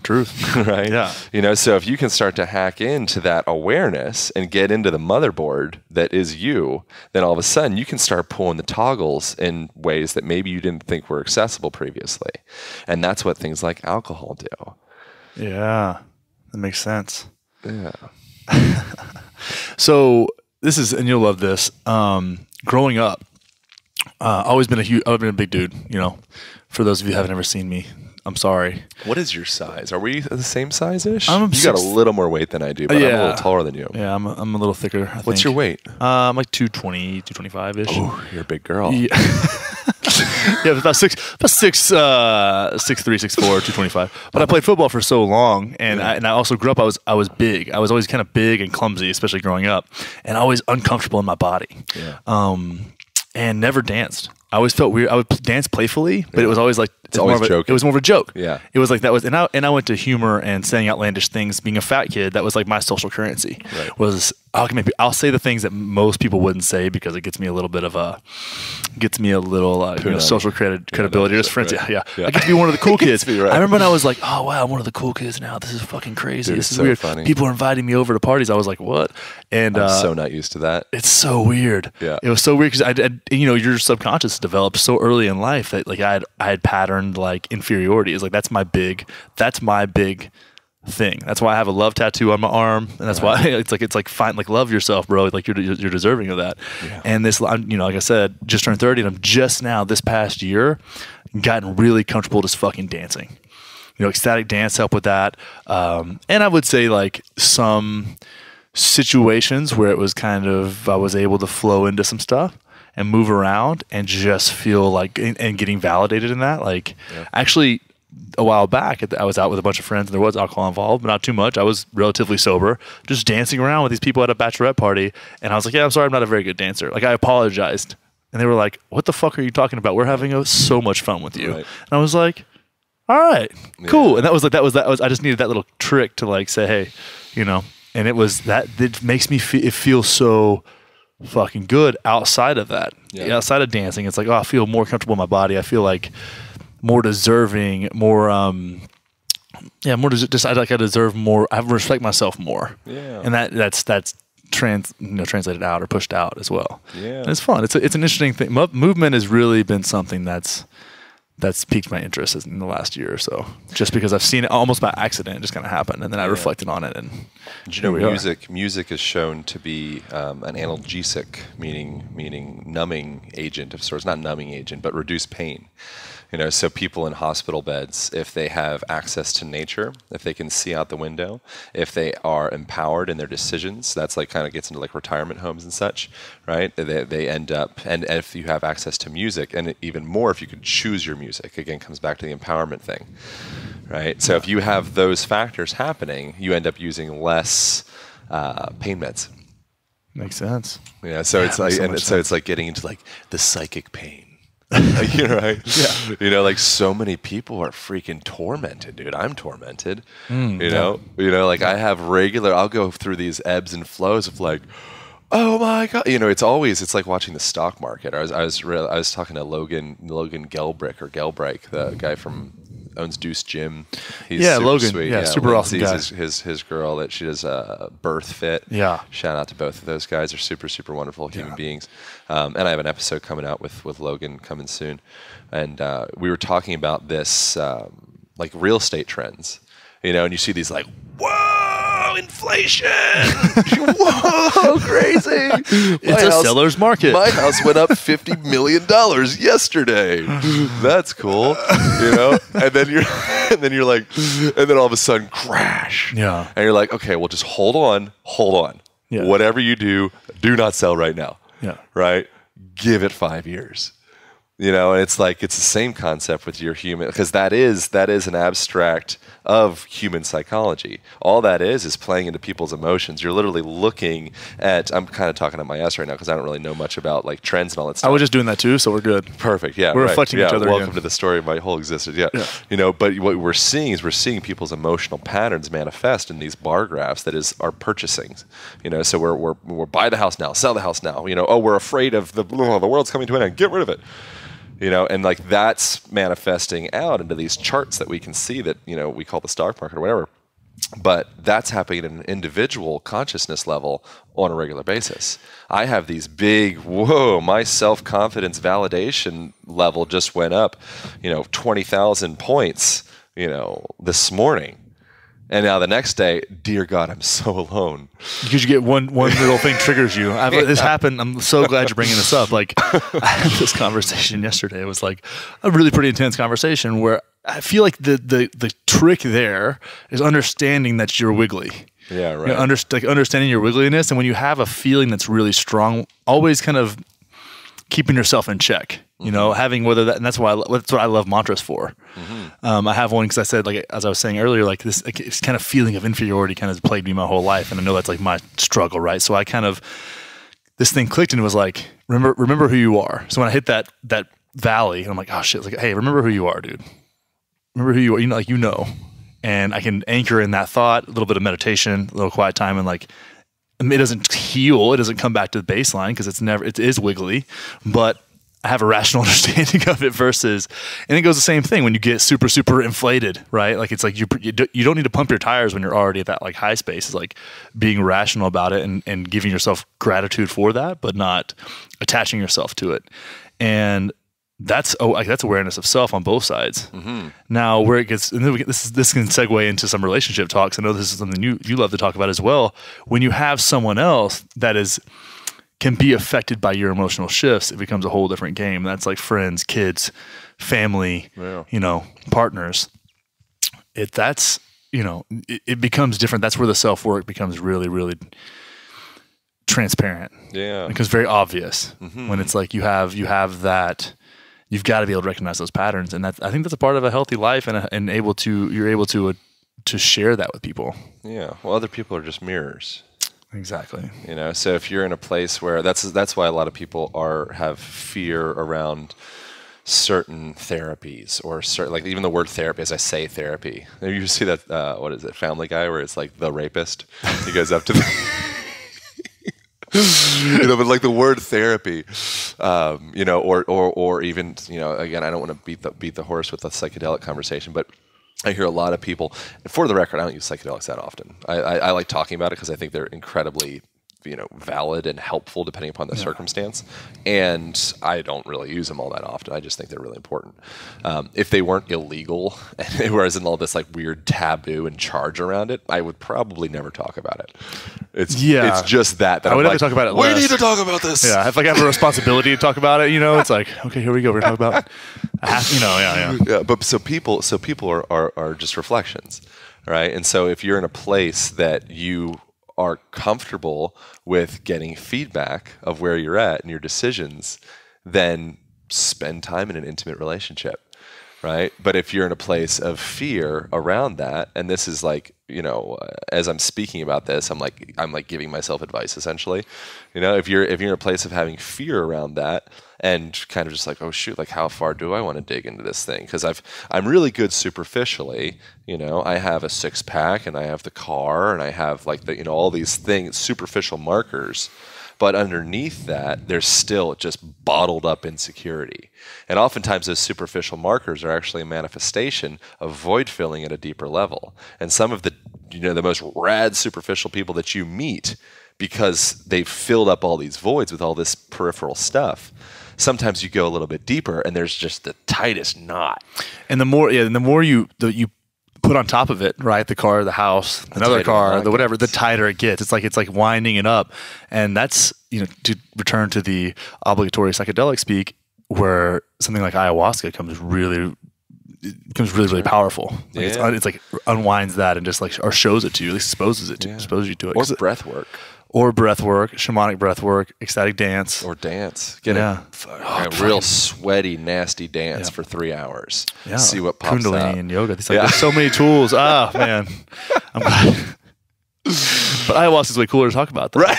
Truth. Right? Yeah. You know, so if you can start to hack into that awareness and get into the motherboard that is you, then all of a sudden you can start pulling the toggles in ways that maybe you didn't think were accessible previously. And that's what things like alcohol do. Yeah, that makes sense. Yeah. So this is, and you'll love this. Growing up, I've been a big dude. You know, for those of you who haven't ever seen me, I'm sorry. What is your size? Are we the same size-ish? You got a little more weight than I do, but I'm a little taller than you. Yeah, I'm a little thicker. What's your weight? I'm like 220, 225-ish. Oh, you're a big girl. Yeah. Yeah, about 6'3", 6'4", 225. But I played football for so long, and I also grew up. I was big. I was always kind of big and clumsy, especially growing up, and always uncomfortable in my body. Yeah. And never danced. I always felt weird. I would dance playfully, but it was always like It's always joking. It was more of a joke. Yeah. It was like that was, and I went to humor and saying outlandish things. Being a fat kid, that was like my social currency. Right. Was I'll say the things that most people wouldn't say because it gets me a little social credibility. Just friends. Right. Yeah. Yeah. I get to be one of the cool kids. Right. I remember when I was like, oh wow, I'm one of the cool kids now. This is fucking crazy. Dude, this is so weird. funny. People are inviting me over to parties. I was like, what? And I'm so not used to that. it's so weird. Yeah. It was so weird because your subconscious developed so early in life that like I had patterned like inferiority. It's like that's my big thing. That's why I have a love tattoo on my arm, and that's why it's like fine, like love yourself, bro. Like you're deserving of that. Yeah. And this, like I said, just turned 30, and I'm just now this past year gotten really comfortable just fucking dancing. Ecstatic dance helped with that. And I would say like some situations where it was kind of I was able to flow into some stuff and move around and just feel like and getting validated in that. Like actually. A while back, I was out with a bunch of friends and there was alcohol involved, but not too much. I was relatively sober, just dancing around with these people at a bachelorette party. And I was like, yeah, I'm sorry, I'm not a very good dancer. Like, I apologized. And they were like, what the fuck are you talking about? We're having so much fun with you. Right. And I was like, all right, cool. And that was I just needed that little trick to like say, hey, and it was that, it makes me it feels so fucking good outside of that. Yeah. Outside of dancing, it's like, oh, I feel more comfortable in my body. I feel like more deserving, more just I deserve more. I respect myself more. Yeah, and that's translated out or pushed out as well. Yeah, and it's fun. It's an interesting thing. Movement has really been something that's piqued my interest in the last year or so. Just because I've seen it almost by accident, it just kind of happened, and then I reflected on it. And music is shown to be an analgesic, meaning numbing agent of sorts. Not numbing agent, but reduce pain. So people in hospital beds, if they have access to nature, if they can see out the window, if they are empowered in their decisions, that's like kind of gets into like retirement homes and such, right? They end up, and if you have access to music, and even more if you could choose your music, again, comes back to the empowerment thing, right? So if you have those factors happening, you end up using less pain meds. Makes sense. So it's like, it's like getting into like the psychic pain. Right? Yeah. Like so many people are freaking tormented, dude. I'm tormented. Like I have I'll go through these ebbs and flows of like, oh my God. It's like watching the stock market. I was talking to Logan Gelbrick, the guy from owns Deuce Gym. He's super Logan. Sweet. Yeah, super awesome guy. His girl that she does Birth Fit. Yeah. Shout out to both of those guys. They're super, super wonderful human beings. And I have an episode coming out with Logan coming soon. And we were talking about this, like real estate trends, and you see these like, whoa, inflation. Whoa, crazy. It's a seller's market. My house went up $50 million yesterday. That's cool. And then you're like, and then all of a sudden crash. Yeah. And you're like, okay, well just hold on. Yeah. Whatever you do not sell right now. Yeah. Right? Give it 5 years. And it's like, it's the same concept with your human, because that is an abstract of human psychology. All that is playing into people's emotions. You're literally looking at, I'm kind of talking at my ass right now because I don't really know much about like trends and all that stuff. I was just doing that too, so we're good. Perfect. Yeah. We're reflecting each other. Welcome to the story of my whole existence. Yeah. But what we're seeing people's emotional patterns manifest in these bar graphs that is our purchasing. So we're buy the house now, sell the house now. Oh, we're afraid of the world's coming to an end. Get rid of it. And like that's manifesting out into these charts that we can see that, we call the stock market or whatever. But that's happening at an individual consciousness level on a regular basis. I have these big, my self-confidence validation level just went up, 20,000 points, this morning. And now the next day, dear God, I'm so alone. Because you get one little thing triggers you. This happened. I'm so glad you're bringing this up. Like I had this conversation yesterday. It was like a really pretty intense conversation where I feel like the trick there is understanding that you're wiggly. Yeah, right. Understanding your wiggliness, and when you have a feeling that's really strong, always kind of keeping yourself in check. Having whether that, and that's what I love mantras for. Mm-hmm. I have one because I said, like, as I was saying earlier, like this kind of feeling of inferiority kind of plagued me my whole life. And I know that's like my struggle, right? So I kind of, this thing clicked and it was like, remember who you are. So when I hit that valley, and I'm like, oh shit, like, hey, remember who you are, dude. remember who you are, and I can anchor in that thought, a little bit of meditation, a little quiet time, and like, it doesn't heal, it doesn't come back to the baseline because it is wiggly, but I have a rational understanding of it versus, and it goes the same thing when you get super, super inflated, right? Like it's like you don't need to pump your tires when you're already at that like high space. It's like being rational about it and giving yourself gratitude for that, but not attaching yourself to it. And that's awareness of self on both sides. Mm-hmm. Now, where it gets, and then this can segue into some relationship talks. I know this is something you love to talk about as well. When you have someone else that can be affected by your emotional shifts, it becomes a whole different game. That's like friends, kids, family, partners. It becomes different. That's where the self-work becomes really, really transparent. Yeah. It becomes very obvious when it's like you have that. You've got to be able to recognize those patterns, and I think that's a part of a healthy life, and you're able to share that with people. Yeah. Well, other people are just mirrors. Exactly. So if you're in a place where that's why a lot of people have fear around certain therapies or certain, like even the word therapy, as I say therapy. You see that what is it, Family Guy, where it's like the rapist. He goes up to the but like the word therapy, or even, again, I don't want to beat the horse with a psychedelic conversation, but I hear a lot of people, for the record, I don't use psychedelics that often. I like talking about it because I think they're incredibly, valid and helpful depending upon the circumstance. And I don't really use them all that often. I just think they're really important. If they weren't illegal, whereas in all this like weird taboo and charge around it, I would probably never talk about it. It's just that I would never talk about it. We need to talk about this. Yeah, if I have a responsibility to talk about it, it's like, okay, here we go. We're gonna talk about, Yeah, but so people are just reflections, right? And so if you're in a place that you are comfortable with getting feedback of where you're at and your decisions, then spend time in an intimate relationship, right? But if you're in a place of fear around that, and this is like, as I'm speaking about this, I'm like giving myself advice essentially. If you're in a place of having fear around that and kind of just like, oh shoot, like how far do I want to dig into this thing? Because I'm really good superficially. I have a 6-pack and I have the car and I have like all these things, superficial markers. But underneath that, there's still just bottled up insecurity. And oftentimes those superficial markers are actually a manifestation of void filling at a deeper level. And some of the most rad superficial people that you meet, because they've filled up all these voids with all this peripheral stuff, sometimes you go a little bit deeper and there's just the tightest knot. And the more you put on top of it, right? The car, the house, another car, the whatever, the tighter it gets. It's like winding it up. And that's, to return to the obligatory psychedelic speak, where something like ayahuasca becomes really, really powerful. Like it's like unwinds that and just like, or shows it to you, at least exposes you to it. Or breath work. Or breath work, shamanic breath work, ecstatic dance. Or dance. Get a real sweaty, nasty dance for 3 hours. Yeah. See what pops Kundalini out. and yoga. There's so many tools. Man. I'm glad. But ayahuasca is way cooler to talk about, though. Right.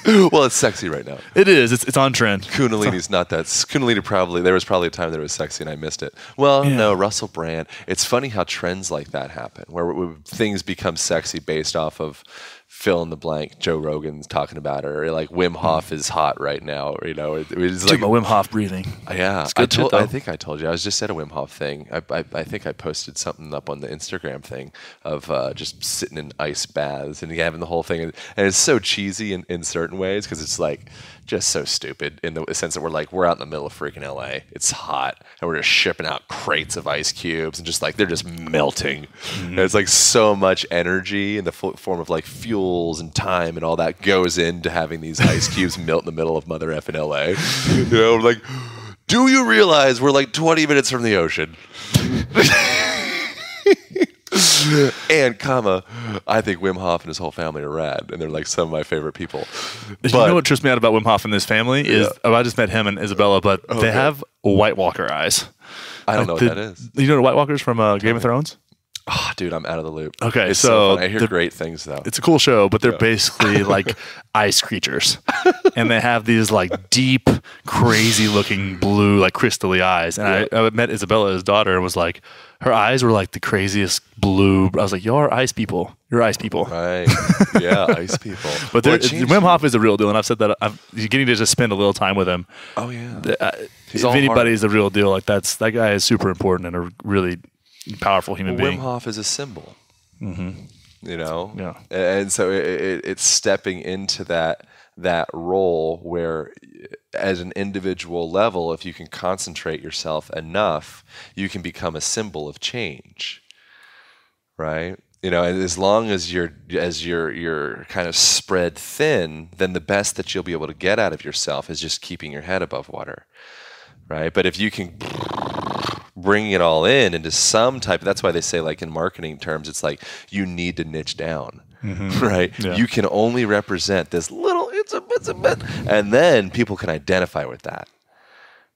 Well, it's sexy right now. It is. It's on trend. Kundalini's not that. Kundalini there was probably a time that it was sexy and I missed it. Well, no, Russell Brand. It's funny how trends like that happen, where things become sexy based off of fill in the blank. Joe Rogan's talking about it, or like Wim Hof is hot right now. It was like Wim Hof breathing. Yeah, it's good shit, though. I think I told you. I was just at a Wim Hof thing. I think I posted something up on the Instagram thing of just sitting in ice baths and having the whole thing, and it's so cheesy in certain ways because it's like just so stupid in the sense that we're out in the middle of freaking LA. It's hot, and we're just shipping out crates of ice cubes, and just like they're just melting. And it's like so much energy in the form of like fuels and time and all that goes into having these ice cubes melt in the middle of mother effing LA. Like, do you realize we're like 20 minutes from the ocean? And I think Wim Hof and his whole family are rad, and they're like some of my favorite people. You know what trips me out about Wim Hof and his family is I just met him and Isabella, but they have White Walker eyes. I don't know what that is. You know the White Walkers from Game of Thrones? Oh, dude, I'm out of the loop. Okay, it's so fun. I hear great things though. It's a cool show, but they're basically like ice creatures, and they have these like deep, crazy-looking blue, like crystally eyes. And I met Isabella, his daughter, and was like, her eyes were like the craziest blue. I was like, "You're ice people. You're ice people." Right? Yeah, ice people. But Wim Hof is a real deal, and I've said that you're getting to just spend a little time with him. Oh yeah. If anybody's the real deal, like that guy is super important and a really powerful human being. Wim Hof is a symbol. Mm-hmm. You know? Yeah. And so it's stepping into that role where as an individual level, if you can concentrate yourself enough, you can become a symbol of change. Right? You know, and as long as you're kind of spread thin, then the best that you'll be able to get out of yourself is just keeping your head above water. Right? But if you can bring it all in into some type, that's why they say, like in marketing terms, it's like you need to niche down, right? Yeah. You can only represent this little, it's a bit, and then people can identify with that,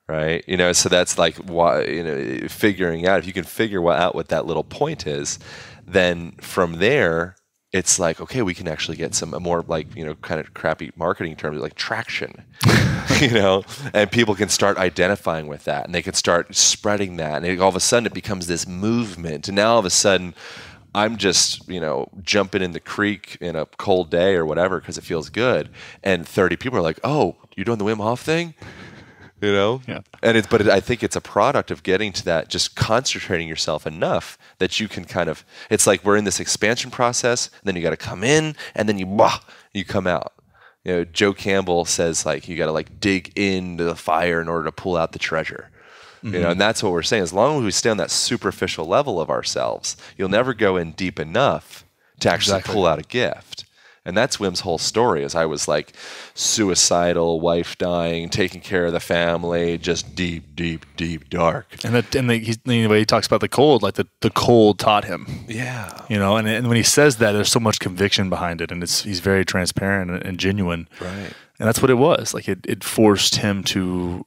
right? You know, so that's like why, you know, figuring out, if you can figure out what that little point is, then from there, it's like, okay, we can actually get some more, like, you know, kind of crappy marketing terms like traction, you know, and people can start identifying with that, and they can start spreading that, and all of a sudden it becomes this movement. And now all of a sudden I'm just, you know, jumping in the creek in a cold day or whatever because it feels good, and 30 people are like, "Oh, you're doing the Wim Hof thing?" You know? Yeah. And I think it's a product of getting to that, just concentrating yourself enough that you can kind of, it's like we're in this expansion process, and then you got to come in, and then you come out. You know, Joe Campbell says, like, you got to like dig into the fire in order to pull out the treasure. You know, and that's what we're saying. As long as we stay on that superficial level of ourselves, you'll never go in deep enough to actually pull out a gift. And that's Wim's whole story, is I was like suicidal, wife dying, taking care of the family, just deep, deep, deep dark. And the way he talks about the cold, like the cold taught him. Yeah. You know, and when he says that, there's so much conviction behind it, and he's very transparent and genuine. Right. And that's what it was. Like it forced him to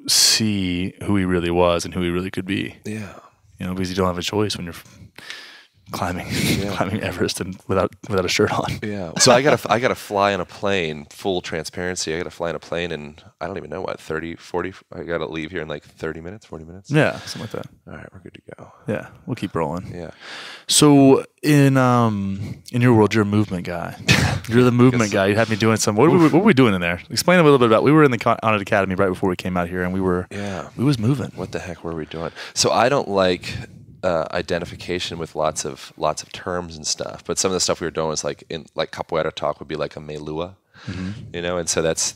see who he really was and who he really could be. Yeah. You know, because you don't have a choice when you're climbing Everest and without a shirt on. Yeah. So I gotta fly on a plane, full transparency. I gotta fly on a plane in, I don't even know what, 30, 40, I gotta leave here in like 30 minutes, 40 minutes. Yeah, something like that. All right, we're good to go. Yeah, we'll keep rolling. Yeah. So in your world, you're a movement guy. You're the movement guy. You had me doing some, what were we doing in there? Explain a little bit about, we were in the On It Academy right before we came out here, and we was moving. What the heck were we doing? So I don't like identification with lots of terms and stuff, but some of the stuff we were doing was like in like capoeira talk would be like a melua, you know, and so that's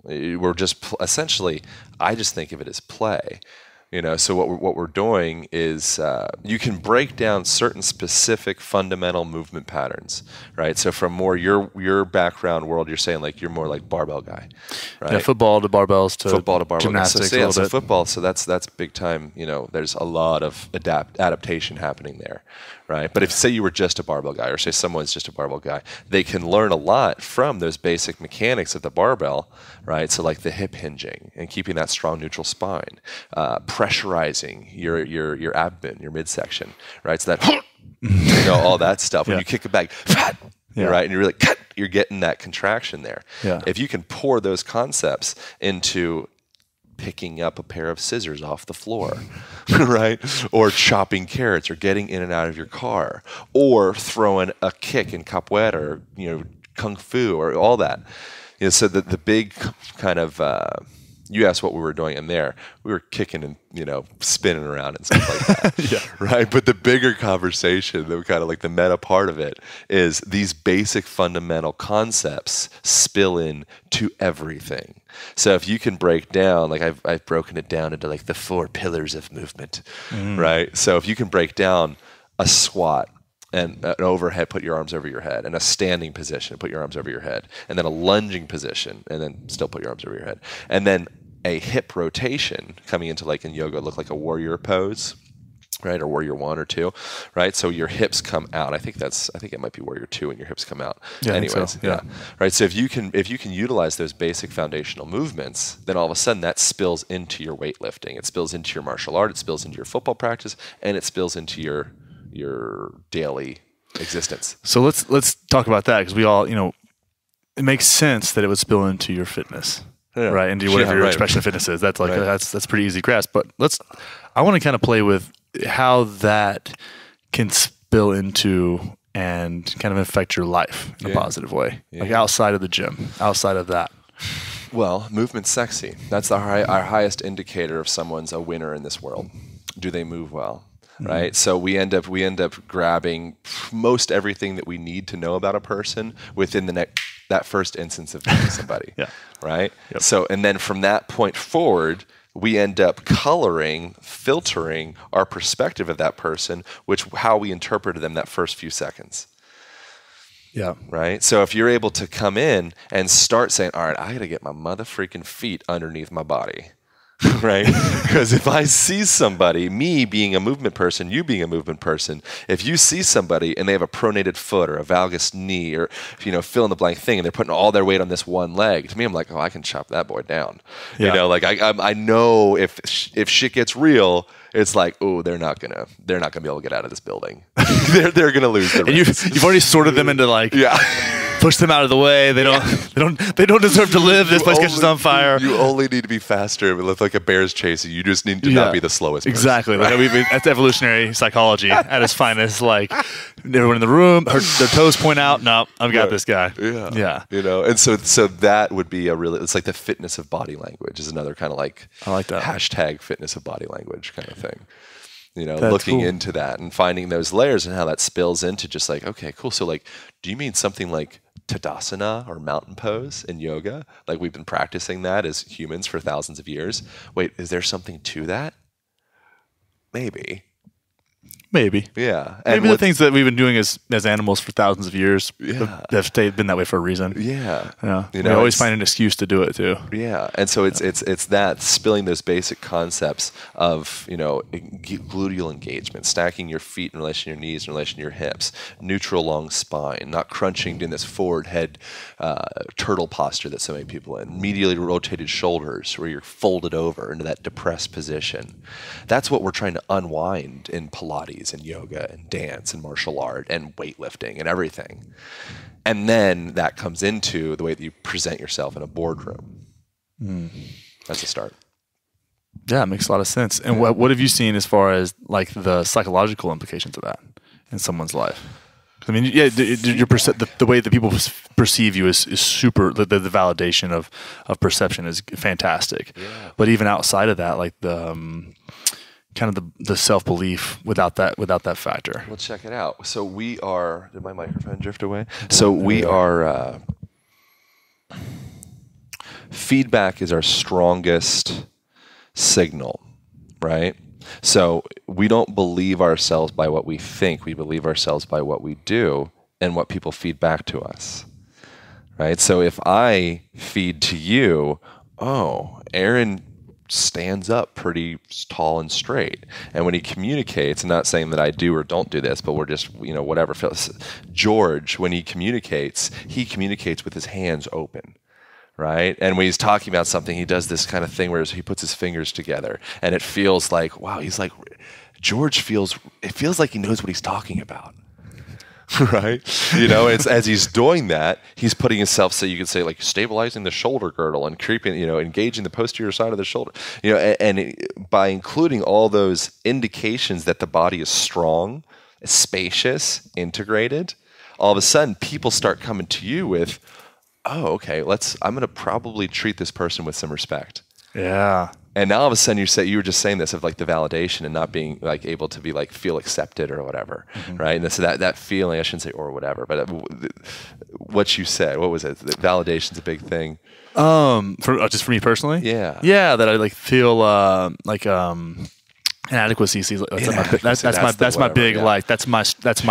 we're just essentially, I just think of it as play. You know, so what we're doing is you can break down certain specific fundamental movement patterns, right? So from more your background world, you're saying like you're more like barbell guy, right? Yeah, football to barbells to gymnastics. So football, so that's big time. You know, there's a lot of adaptation happening there, right? But if say you were just a barbell guy, or say someone's just a barbell guy, they can learn a lot from those basic mechanics of the barbell, right? So like the hip hinging and keeping that strong neutral spine, pressurizing your abdomen, your midsection, right? So that you know, all that stuff. When you kick it back, right, and you're really you're getting that contraction there. Yeah. If you can pour those concepts into picking up a pair of scissors off the floor, right? Or chopping carrots, or getting in and out of your car, or throwing a kick in capoeira, or, you know, kung fu, or all that. You know, so the big kind of you asked what we were doing in there. We were kicking and, you know, spinning around and stuff like that. Right? But the bigger conversation, the kind of like the meta part of it, is these basic fundamental concepts spill in to everything. So if you can break down, like I've broken it down into like the 4 pillars of movement, right? So if you can break down a squat, and an overhead, put your arms over your head, and a standing position, put your arms over your head, and then a lunging position, and then still put your arms over your head, and then a hip rotation coming into, like in yoga, look like a warrior pose, right, or warrior 1 or 2, right? So your hips come out. I think it might be warrior 2, and your hips come out. Yeah, anyways, so, yeah. Right. So if you can utilize those basic foundational movements, then all of a sudden that spills into your weightlifting. It spills into your martial art. It spills into your football practice, and it spills into your your daily existence. So let's talk about that, because we all, it makes sense that it would spill into your fitness, right? Into whatever your expression of fitness is. That's like that's pretty easy to grasp. But I want to kind of play with how that can spill into and kind of affect your life in a positive way, like outside of the gym, outside of that. Well, movement's sexy. That's our highest indicator of someone's a winner in this world. Do they move well? Right. So we end up grabbing most everything that we need to know about a person within that first instance of meeting somebody. Right. Yep. So, and then from that point forward, we end up filtering our perspective of that person, how we interpreted them that first few seconds. Yeah. Right. So if you're able to come in and start saying, all right, I got to get my mother freaking feet underneath my body. Right? Because if I see somebody, me being a movement person, you being a movement person, if you see somebody and they have a pronated foot or a valgus knee or, fill in the blank thing, and they're putting all their weight on this one leg, to me, I'm like, oh, I can chop that boy down. Yeah. Like I know if shit gets real, it's like, oh, they're not gonna be able to get out of this building. they're gonna lose their. And you've already sorted them into like. Yeah. Push them out of the way. They don't deserve to live. This place catches on fire. You only need to be faster. But like a bear's chasing you, just need to not be the slowest. Exactly. Like that's evolutionary psychology at its finest. Like everyone in the room, their toes point out. No, I've got this guy. Yeah. And so that would be it's like the fitness of body language is another kind of like I like that hashtag fitness of body language kind of thing. That's looking cool. into that and finding those layers and how that spills into just like, okay, cool. So like, do you mean something like Tadasana or mountain pose in yoga? Like we've been practicing that as humans for thousands of years. Wait, is there something to that? Maybe. Yeah. Maybe the things that we've been doing as animals for thousands of years have been that way for a reason. Yeah. We always find an excuse to do it too. Yeah. And so it's that spilling those basic concepts of, gluteal engagement, stacking your feet in relation to your knees in relation to your hips, neutral long spine, not crunching in this forward head turtle posture that so many people are in, medially rotated shoulders where you're folded over into that depressed position. That's what we're trying to unwind in Pilates and yoga and dance and martial art and weightlifting and everything. And then that comes into the way that you present yourself in a boardroom. That's a start. Yeah, it makes a lot of sense. And what have you seen as far as like the psychological implications of that in someone's life? I mean, the way that people perceive you is super. The validation of perception is fantastic. Yeah. But even outside of that, like the kind of the self-belief without that factor. Well, check it out. So we are. Did my microphone drift away? So we are. Feedback is our strongest signal, right? So we don't believe ourselves by what we think. We believe ourselves by what we do and what people feed back to us, right? So if I feed to you, oh, Aaron stands up pretty tall and straight. And when he communicates, I'm not saying that I do or don't do this, but we're just, whatever. George, when he communicates with his hands open. Right? And when he's talking about something, he does this kind of thing where he puts his fingers together and it feels like, wow, it feels like he knows what he's talking about. Right? It's, as he's doing that, he's putting himself, so you could say like stabilizing the shoulder girdle and creeping, engaging the posterior side of the shoulder, by including all those indications that the body is strong, spacious, integrated, all of a sudden people start coming to you with, oh, okay, I'm going to probably treat this person with some respect. Yeah. And now all of a sudden you were just saying this of like the validation and not being like able to be like feel accepted or whatever, right? And so that feeling, I shouldn't say or whatever, but what you said, what was it? Validation's a big thing. Just for me personally? Yeah. Yeah, that I like feel inadequacy. That's my big like that's my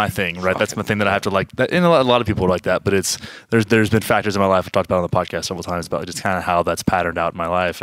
thing, right? That's my thing that I have to like. That, and a lot of people are like that, but there's been factors in my life I've talked about on the podcast several times about just kind of how that's patterned out in my life,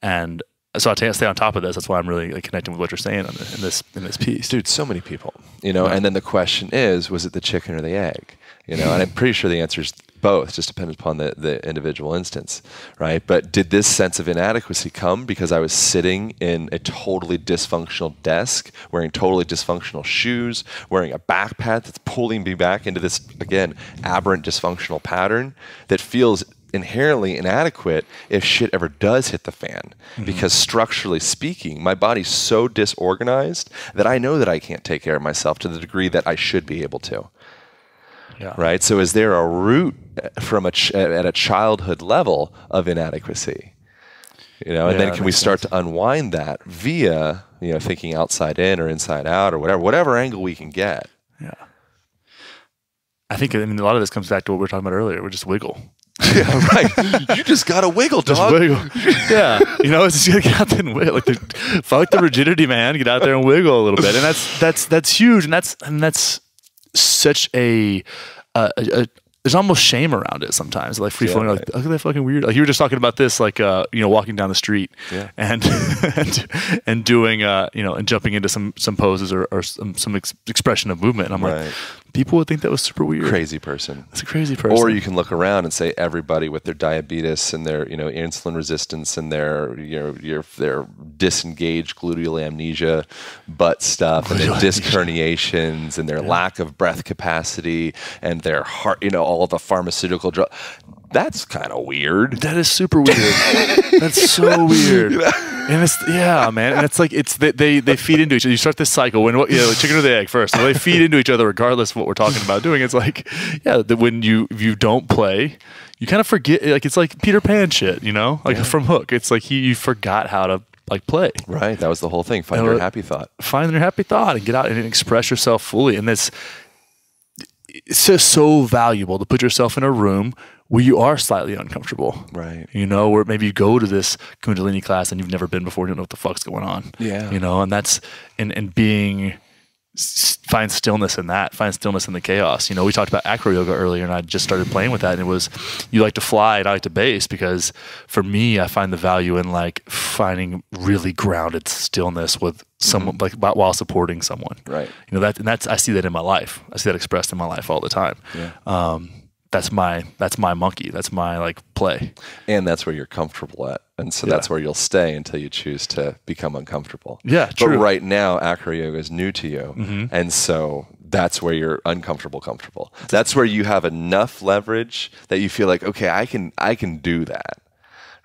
and so I stay on top of this. That's why I'm really like, connecting with what you're saying in this piece, dude. So many people, And then the question is, was it the chicken or the egg? And I'm pretty sure the answer is both, just depended upon the individual instance, right? But did this sense of inadequacy come because I was sitting in a totally dysfunctional desk, wearing totally dysfunctional shoes, wearing a backpack that's pulling me back into this, again, aberrant dysfunctional pattern that feels inherently inadequate if shit ever does hit the fan? Because structurally speaking, my body's so disorganized that I know that I can't take care of myself to the degree that I should be able to. Yeah. Right? So is there a root from at a childhood level of inadequacy? And then can we start to unwind that via, thinking outside in or inside out or whatever angle we can get? Yeah. I think, a lot of this comes back to what we were talking about earlier. We just wiggle. Yeah, right. You just gotta wiggle, dog. Just wiggle. Yeah. It's just gotta get out there and wiggle. Fuck the rigidity, man. Get out there and wiggle a little bit. And that's huge. And that's such a there's almost shame around it sometimes, like free flowing. Like, look at that fucking weird. Like you were just talking about this, like walking down the street, and and doing and jumping into some poses or some expression of movement. And I'm like, people would think that was super weird. Crazy person. It's a crazy person. Or you can look around and say everybody with their diabetes and their insulin resistance and their their disengaged gluteal amnesia butt stuff and their disc herniations and their lack of breath capacity and their heart, all the pharmaceutical drug. That's kind of weird. That is super weird. That's so weird. And it's man. And it's like they feed into each other. You start this cycle when chicken or the egg first. So they feed into each other regardless of what we're talking about doing. It's like when you don't play, you kind of forget. Like it's like Peter Pan shit, from Hook. It's like you forgot how to play. Right. That was the whole thing. Find your happy thought. Find your happy thought and get out and express yourself fully. And it's just so valuable to put yourself in a room where you are slightly uncomfortable. Right. Where maybe you go to this Kundalini class and you've never been before, you don't know what the fuck's going on. Yeah. And that's, and being, find stillness in that, find stillness in the chaos. We talked about acro yoga earlier and I just started playing with that, and it was, you like to fly and I like to base, because for me, I find the value in finding really grounded stillness with someone, while supporting someone. Right. That's, I see that in my life. I see that expressed in my life all the time. Yeah. That's my monkey. That's my play. And that's where you're comfortable at. And so that's where you'll stay until you choose to become uncomfortable. Yeah, true. But right now, acro yoga is new to you. And so that's where you're comfortable. That's where you have enough leverage that you feel like, okay, I can do that.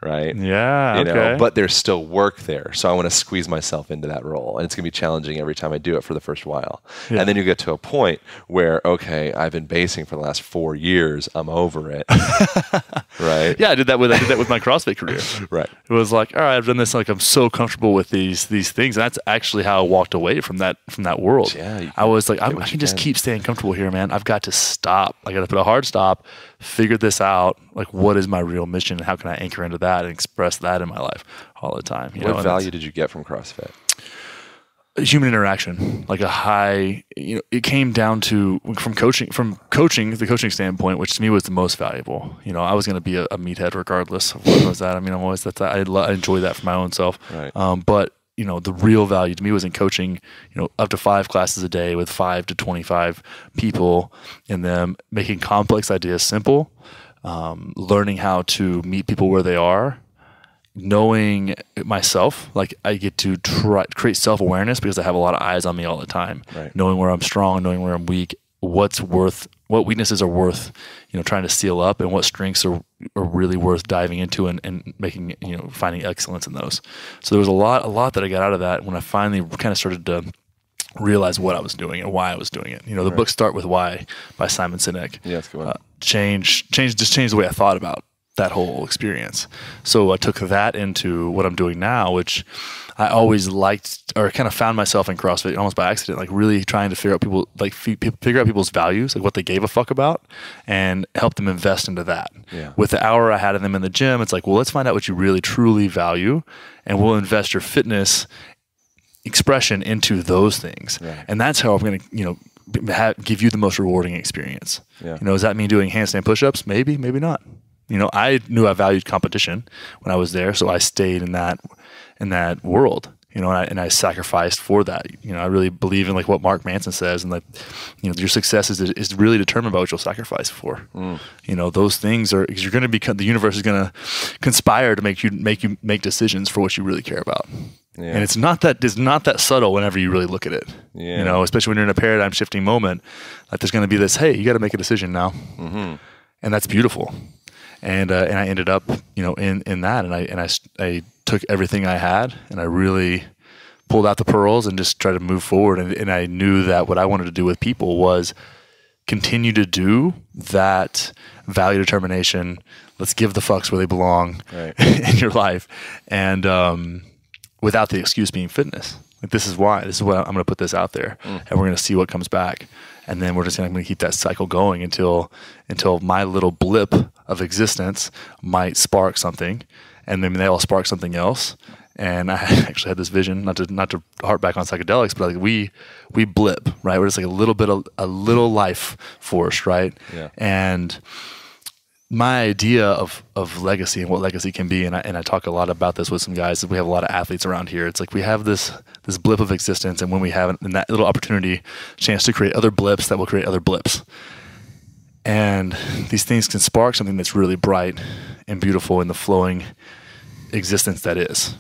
Right? Yeah. Okay. But there's still work there. So I want to squeeze myself into that role. And it's going to be challenging every time I do it for the first while. Yeah. And then you get to a point where, okay, I've been basing for the last 4 years. I'm over it. Right? Yeah, I did that with my CrossFit career. Right. It was like, all right, I've done this. I'm so comfortable with these things. And that's actually how I walked away from that world. Yeah. I was like, I can just keep staying comfortable here, man. I've got to stop. I got to put a hard stop, figure this out. What is my real mission and how can I anchor into that and express that in my life all the time? What value did you get from CrossFit? Human interaction, a high, it came down to the coaching standpoint, which to me was the most valuable. I was going to be a meathead regardless of what I was at. I'm always I enjoy that for my own self. Right. But the real value to me was in coaching, up to 5 classes a day with 5 to 25 people in them, making complex ideas simple, learning how to meet people where they are, knowing myself, I get to create self-awareness because I have a lot of eyes on me all the time, right. Knowing where I'm strong, knowing where I'm weak, what weaknesses are worth, trying to seal up, and what strengths are really worth diving into and making, finding excellence in those. So there was a lot that I got out of that when I finally kind of started to realize what I was doing and why I was doing it. The book Start With Why by Simon Sinek. Yeah, that's a good one. Changed the way I thought about that whole experience. So I took that into what I'm doing now, which I always liked, or kind of found myself in CrossFit almost by accident, really trying to figure out figure out people's values, what they gave a fuck about, and help them invest into that. Yeah. With the hour I had of them in the gym, it's well, let's find out what you really truly value, and we'll invest your fitness expression into those things. Yeah. And that's how I'm going to, give you the most rewarding experience. Yeah. Does that mean doing handstand push-ups? Maybe not. I knew I valued competition when I was there, so I stayed in that world. you know, and I sacrificed for that. You know, I really believe in like what Mark Manson says, and like, you know, your success is really determined by what you'll sacrifice for. You know, those things are, because you're going to become, the universe is going to conspire to make you make decisions for what you really care about. Yeah. And it's not that subtle whenever you really look at it. Yeah. You know, especially when you're in a paradigm shifting moment, like there's going to be this, hey, you got to make a decision now, and that's beautiful. And I ended up, you know, in that, and I took everything I had, and I really pulled out the pearls and just tried to move forward. And I knew that what I wanted to do with people was continue to do that value determination. Let's give the fucks where they belong in your life, and without the excuse being fitness. Like this is what I'm going to put this out there, and we're going to see what comes back. And then we're just going to keep that cycle going until my little blip of existence might spark something, and then they all spark something else. And I actually had this vision, not to harp back on psychedelics, but like we blip, right? We're just like a little life force, right? Yeah. And my idea of legacy and what legacy can be, and I talk a lot about this with some guys. We have a lot of athletes around here. It's like we have this blip of existence, and when we have in that little opportunity, chance to create other blips that will create other blips. And these things can spark something that's really bright and beautiful in the flowing existence that is.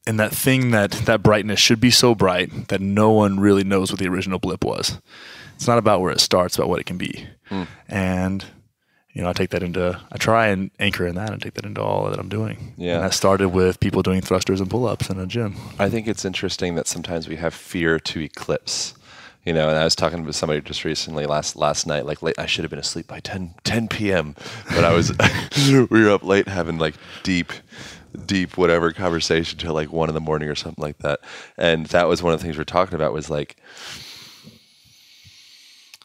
And that thing, that brightness should be so bright that no one really knows what the original blip was. It's not about where it starts, it's about what it can be. And you know, I try and anchor in that and take that into all that I'm doing. Yeah. And that started with people doing thrusters and pull-ups in a gym. I think it's interesting that sometimes we have fear to eclipse. You know, and I was talking with somebody just recently last night, like late, I should have been asleep by 10 p.m. But I was, we were up late having like deep whatever conversation till like 1 a.m. or something like that. And that was one of the things we were talking about, was like,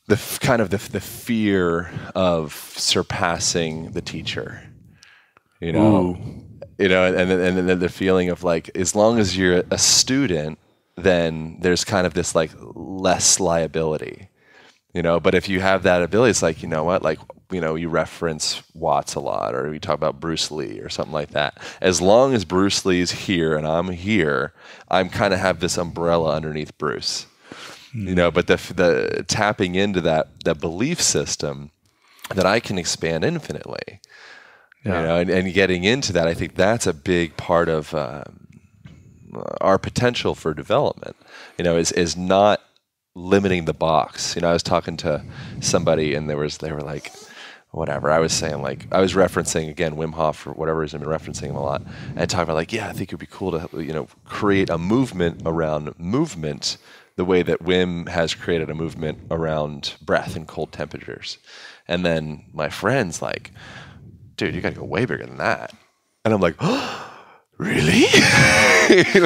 the fear of surpassing the teacher, you know, and then the feeling of like, as long as you're a student, then there's kind of this like less liability, you know. But if you have that ability, it's like, you know what, like, you know, you reference Watts a lot, or you talk about Bruce Lee or something like that. As long as Bruce Lee is here and I'm here, I'm kind of have this umbrella underneath Bruce. You know, but the tapping into that belief system that I can expand infinitely, you know, and getting into that, I think that's a big part of our potential for development. You know, is not limiting the box. You know, I was talking to somebody, and they were like, whatever. I was saying, like, I was referencing again Wim Hof for whatever reason. I've been referencing him a lot, and talking about like, yeah, I think it'd be cool to, you know, create a movement around movement, the way that Wim has created a movement around breath and cold temperatures. And then my friend's like, dude, you got to go way bigger than that. And I'm like, oh, really?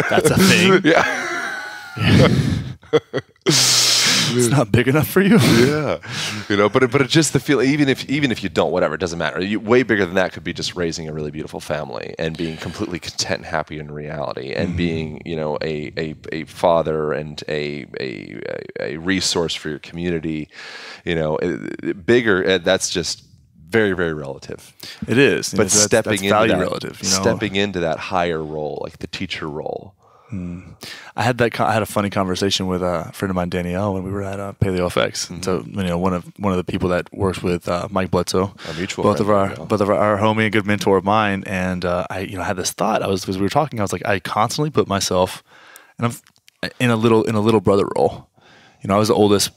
That's a thing? Yeah. It's not big enough for you? Yeah. You know, but it's just the feel, even if you don't, whatever, it doesn't matter. Way bigger than that could be just raising a really beautiful family and being completely content and happy in reality, and being, you know, a father and a resource for your community. You know, bigger, that's just very, very relative. It is. But stepping into that higher role, like the teacher role. I had a funny conversation with a friend of mine, Danielle, when we were at Paleo FX. And so, you know, one of the people that works with Mike Bledsoe, our mutual both friend, of our homie, a good mentor of mine. And I, you know, had this thought. As we were talking, I was like, I constantly put myself, and I'm in a little brother role. You know, I was the oldest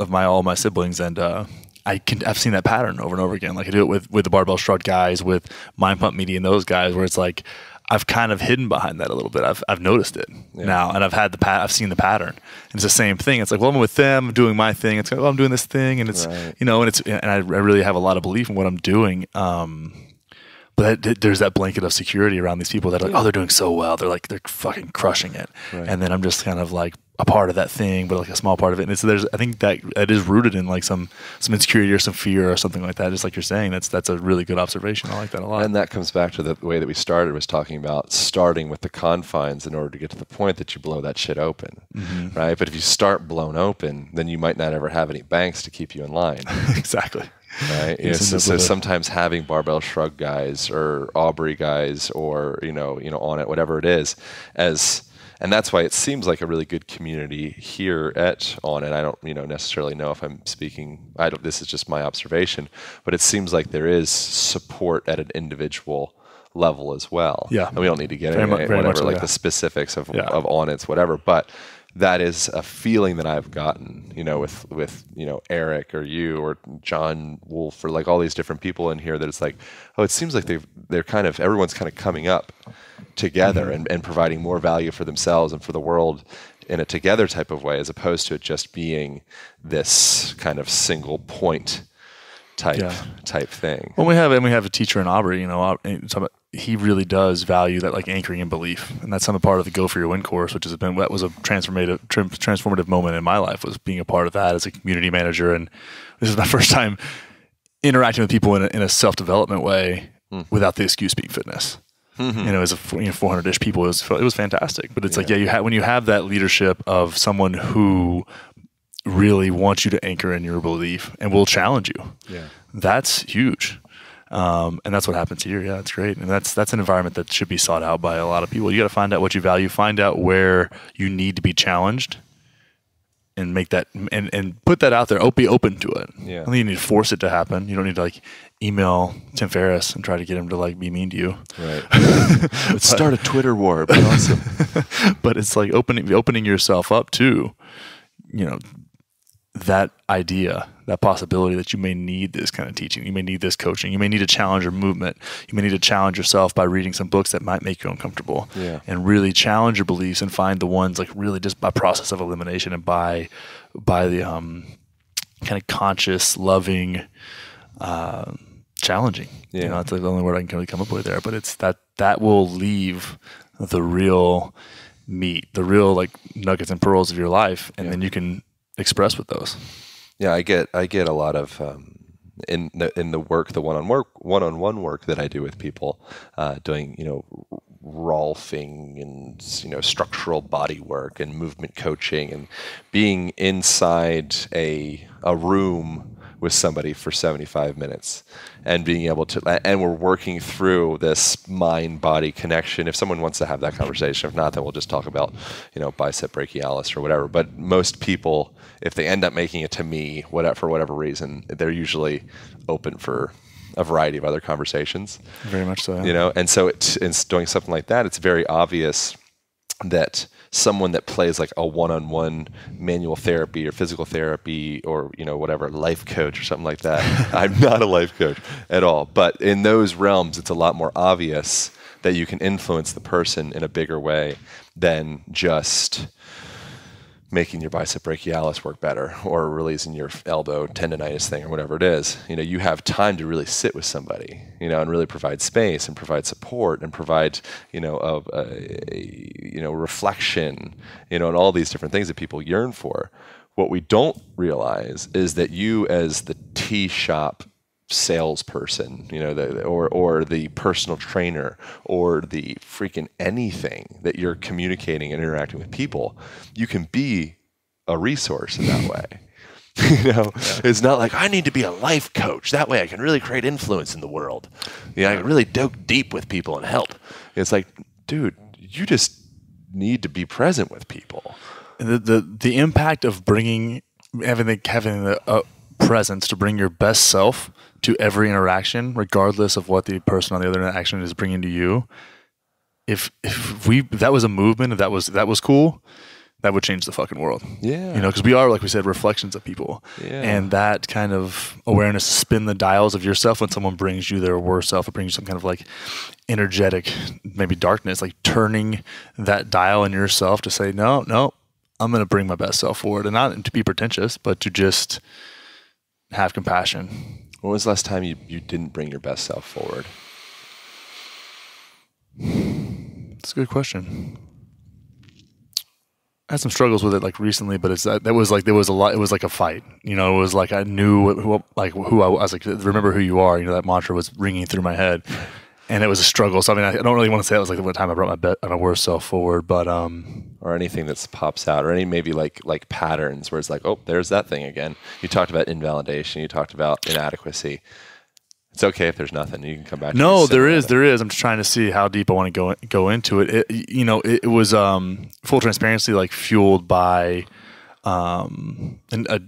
of all my siblings, and I've seen that pattern over and over again. Like I do it with the barbell strut guys, with Mind Pump Media and those guys, where it's like, I've kind of hidden behind that a little bit. I've noticed it now, and I've seen the pattern. And it's the same thing. It's like, well, I'm with them, I'm doing my thing. It's like, well, I'm doing this thing, and it's you know, and I really have a lot of belief in what I'm doing. But there's that blanket of security around these people that are like, oh, they're doing so well. They're fucking crushing it. Right. And then I'm just kind of like a part of that thing, but like a small part of it. And so I think that it is rooted in like some insecurity or some fear or something like that. Just like you're saying, that's a really good observation. I like that a lot. And that comes back to the way that we started, was talking about starting with the confines in order to get to the point that you blow that shit open, right? But if you start blown open, then you might not ever have any banks to keep you in line. Exactly. Right. Yeah, so sometimes having barbell shrug guys or Aubrey guys or on it, whatever it is, and that's why it seems like a really good community here at On It. I don't necessarily know if I'm speaking. This is just my observation, but it seems like there is support at an individual level as well. Yeah. And we don't need to get into whatever the specifics of On It's, whatever, but that is a feeling that I've gotten, with Eric or you or John Wolf or like all these different people in here, that it's like, it seems like everyone's kind of coming up together and providing more value for themselves and for the world in a together type of way, as opposed to it just being this kind of single point type thing. Well, we have a teacher in Aubrey, he really does value that like anchoring in belief, and that's some part of the Go For Your Win course, which that was a transformative moment in my life, was being a part of that as a community manager. And this is my first time interacting with people in a self-development way without the excuse being fitness. As a 400-ish people, it was fantastic. But it's like, when you have that leadership of someone who really wants you to anchor in your belief and will challenge you, that's huge. And that's what happens here. Yeah, it's great. And that's an environment that should be sought out by a lot of people. You got to find out what you value, find out where you need to be challenged, and make that and put that out there. Be open to it. Yeah. I think you need to force it to happen. You don't need to like email Tim Ferriss and try to get him to like be mean to you. Right. Let's start a Twitter war. It'd be awesome. But it's like opening yourself up to, that idea, that possibility that you may need this kind of teaching, you may need this coaching, you may need to challenge your movement, you may need to challenge yourself by reading some books that might make you uncomfortable, and really challenge your beliefs and find the ones like really just by process of elimination and by the kind of conscious, loving, challenging. That's like the only word I can really come up with there. But it's that will leave the real meat, the real like nuggets and pearls of your life, and then you can express with those. Yeah, I get a lot of in the work, the one-on-one work that I do with people, doing Rolfing and structural body work and movement coaching, and being inside a room with somebody for 75 minutes and being able to, and we're working through this mind-body connection. If someone wants to have that conversation, if not, then we'll just talk about, bicep brachialis or whatever. But most people, if they end up making it to me, for whatever reason, they're usually open for a variety of other conversations. Very much so. Yeah. And so it's doing something like that. It's very obvious that someone that plays like a one-on-one manual therapy or physical therapy or whatever, life coach or something like that. I'm not a life coach at all, but in those realms, it's a lot more obvious that you can influence the person in a bigger way than just making your bicep brachialis work better or releasing your elbow tendonitis thing or whatever it is. You have time to really sit with somebody, and really provide space and provide support and provide, reflection, and all these different things that people yearn for. What we don't realize is that you, as the tea shop salesperson, or the personal trainer or the freaking anything that you're communicating and interacting with people, you can be a resource in that way. It's not like I need to be a life coach. That way I can really create influence in the world. I can really dig deep with people and help. It's like, dude, you just need to be present with people. The impact of having a presence to bring your best self to every interaction, regardless of what the person on the other interaction is bringing to you. If that was a movement, if that was cool, that would change the fucking world. Yeah. Because we are, like we said, reflections of people. Yeah. And that kind of awareness, spin the dials of yourself when someone brings you their worst self, or brings you some kind of like energetic, maybe darkness, like turning that dial in yourself to say, no, I'm going to bring my best self forward, and not to be pretentious, but to just have compassion. When was the last time you didn't bring your best self forward? That's a good question. I had some struggles with it like recently, but there was a lot. It was like a fight. It was like I knew who I was. Like, remember who you are. That mantra was ringing through my head, And it was a struggle. So, I mean, I don't really want to say it was like the time I brought my worst self forward, but or anything that pops out, or any maybe like patterns where it's like, oh, there's that thing again. You talked about invalidation. You talked about inadequacy. It's okay if there's nothing. You can come back. No, there is. I'm just trying to see how deep I want to go into it. It was full transparency, like fueled by a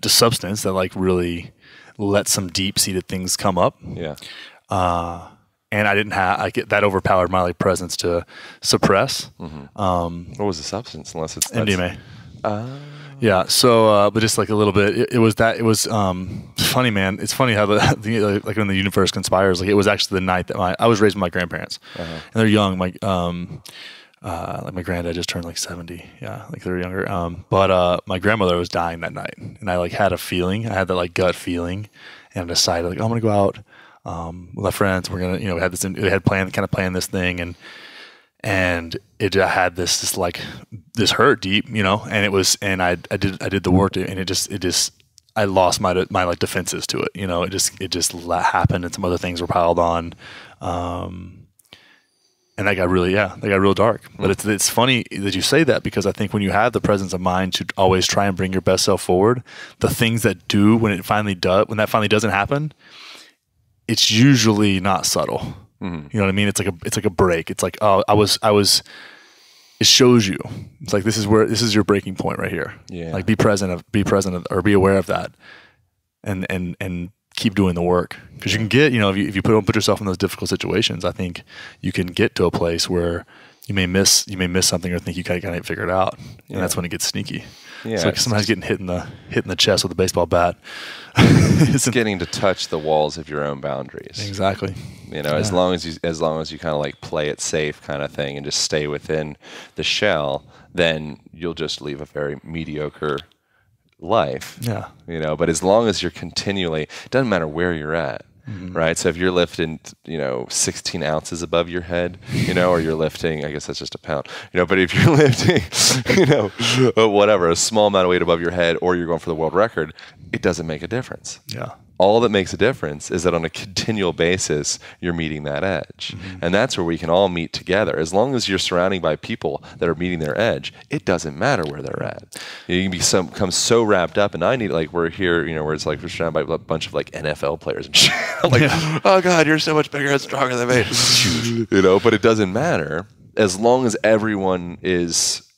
substance that like really let some deep seated things come up. Yeah. And I didn't have that overpowered my like presence to suppress. What was the substance? Unless it's MDMA. Yeah. So, but just like a little bit, it was funny, man. It's funny how like when the universe conspires. Like it was actually the night that I was raised with my grandparents, and they're young. Like my granddad just turned like 70. Yeah, like they're younger. But my grandmother was dying that night, and I like had a feeling. I had that like gut feeling, and I decided like I'm gonna go out with my friends. We're gonna, we had planned this thing, and it had this hurt deep, and it was, and I did the work, and it just I lost my like defenses to it, it just happened, and some other things were piled on, and that got real dark. But it's funny that you say that, because I think when you have the presence of mind to always try and bring your best self forward, the things that when that finally doesn't happen, it's usually not subtle. You know what I mean? It's like a break. It's like, oh, I was. It shows you. It's like this is your breaking point right here. Yeah. Like be present or be aware of that, and keep doing the work, because you can get, if you put yourself in those difficult situations, I think you can get to a place where you may miss something or think you kind of figure it out, and that's when it gets sneaky. Yeah, it's like sometimes getting hit in the chest with a baseball bat. It's getting to touch the walls of your own boundaries. Exactly. As long as you kind of like play it safe kind of thing and just stay within the shell, then you'll just leave a very mediocre life. Yeah. But as long as you're continually, it doesn't matter where you're at. Right. So if you're lifting, 16 ounces above your head, or you're lifting, I guess that's just a pound, but if you're lifting, whatever, a small amount of weight above your head, or you're going for the world record, it doesn't make a difference. Yeah. All that makes a difference is that on a continual basis, you're meeting that edge. And that's where we can all meet together. As long as you're surrounded by people that are meeting their edge, it doesn't matter where they're at. You can become so wrapped up, and we're here, where it's like we're surrounded by a bunch of like NFL players and shit. Oh God, you're so much bigger and stronger than me. But it doesn't matter as long as everyone is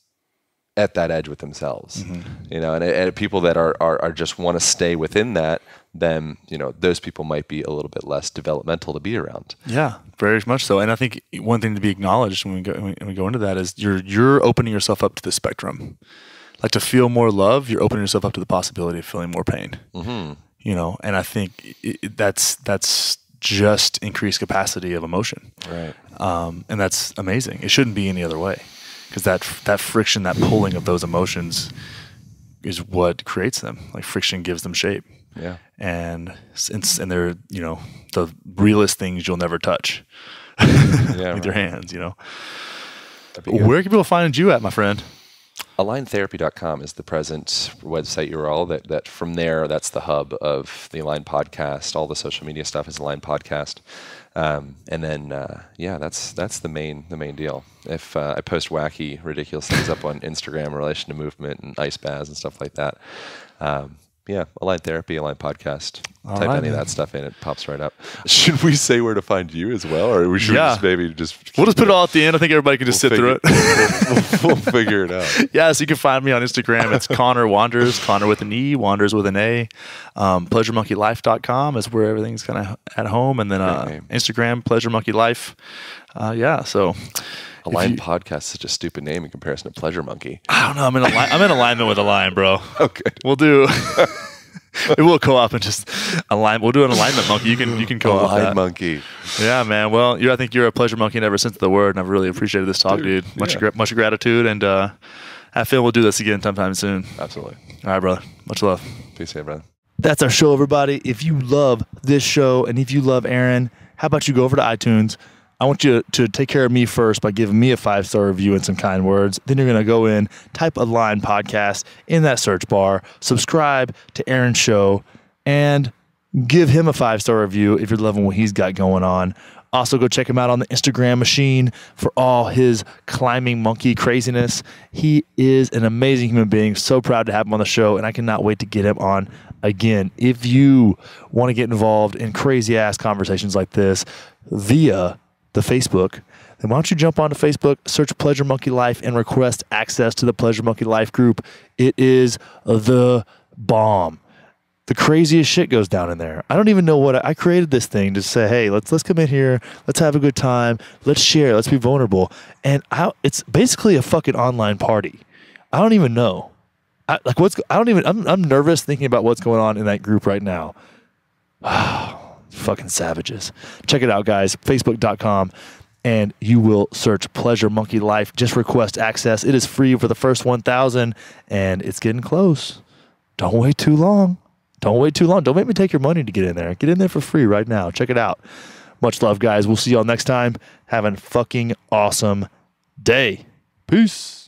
at that edge with themselves. And people that are just want to stay within that, then those people might be a little bit less developmental to be around. Yeah, very much so. And I think one thing to be acknowledged when we go into that is you're opening yourself up to the spectrum. Like, to feel more love, you're opening yourself up to the possibility of feeling more pain. And I think that's just increased capacity of emotion. Right. And that's amazing. It shouldn't be any other way, because that friction, that pulling of those emotions is what creates them. Like, friction gives them shape. Yeah. And they're, the realest things you'll never touch with your hands, Where can people find you at, my friend? AlignTherapy.com is the present website URL. That from there, that's the hub of the Align podcast. All the social media stuff is Align podcast. And then, that's the main deal. If I post wacky, ridiculous things up on Instagram in relation to movement and ice baths and stuff like that. Align Therapy, Align Podcast. Type any of that stuff in, it pops right up. Should we say where to find you as well, or we should we'll just put it all at the end? I think everybody can just sit through it. We'll figure it out. Yeah, so you can find me on Instagram. It's Connor Wanders, Connor with an E, Wanders with an A. PleasureMonkeyLife.com is where everything's kind of at home, and then Instagram, Pleasure Monkey Life. So. Align Podcast is such a stupid name in comparison to Pleasure Monkey. I don't know. I'm in alignment with Align, bro. Okay. We'll do. Maybe we'll co-op and just align. We'll do an alignment monkey. You can co-op that. Align monkey. Yeah, man. Well, I think you're a pleasure monkey in every sense of the word, and I've really appreciated this talk, dude. Much gratitude, and have fun. We'll do this again sometime soon. Absolutely. All right, brother. Much love. Peace out, brother. That's our show, everybody. If you love this show and if you love Aaron, how about you go over to iTunes? I want you to take care of me first by giving me a 5-star review and some kind words. Then you're going to go in, type Align Podcast in that search bar, subscribe to Aaron's show, and give him a 5-star review if you're loving what he's got going on Also, go check him out on the Instagram machine for all his climbing monkey craziness. He is an amazing human being. So proud to have him on the show, and I cannot wait to get him on again. If you want to get involved in crazy ass conversations like this via the Facebook, then why don't you jump onto Facebook, search Pleasure Monkey Life, and request access to the Pleasure Monkey Life group. It is the bomb. The craziest shit goes down in there. I don't even know what I created this thing to say, hey, let's come in here, let's have a good time, let's share, let's be vulnerable. And it's basically a fucking online party. I don't even know. I'm nervous thinking about what's going on in that group right now. Fucking savages. Check it out, guys. Facebook.com. And you will search Pleasure Monkey Life. Just request access. It is free for the first 1,000, and it's getting close. Don't wait too long. Don't wait too long. Don't make me take your money to get in there. Get in there for free right now. Check it out. Much love, guys. We'll see y'all next time. Have a fucking awesome day. Peace.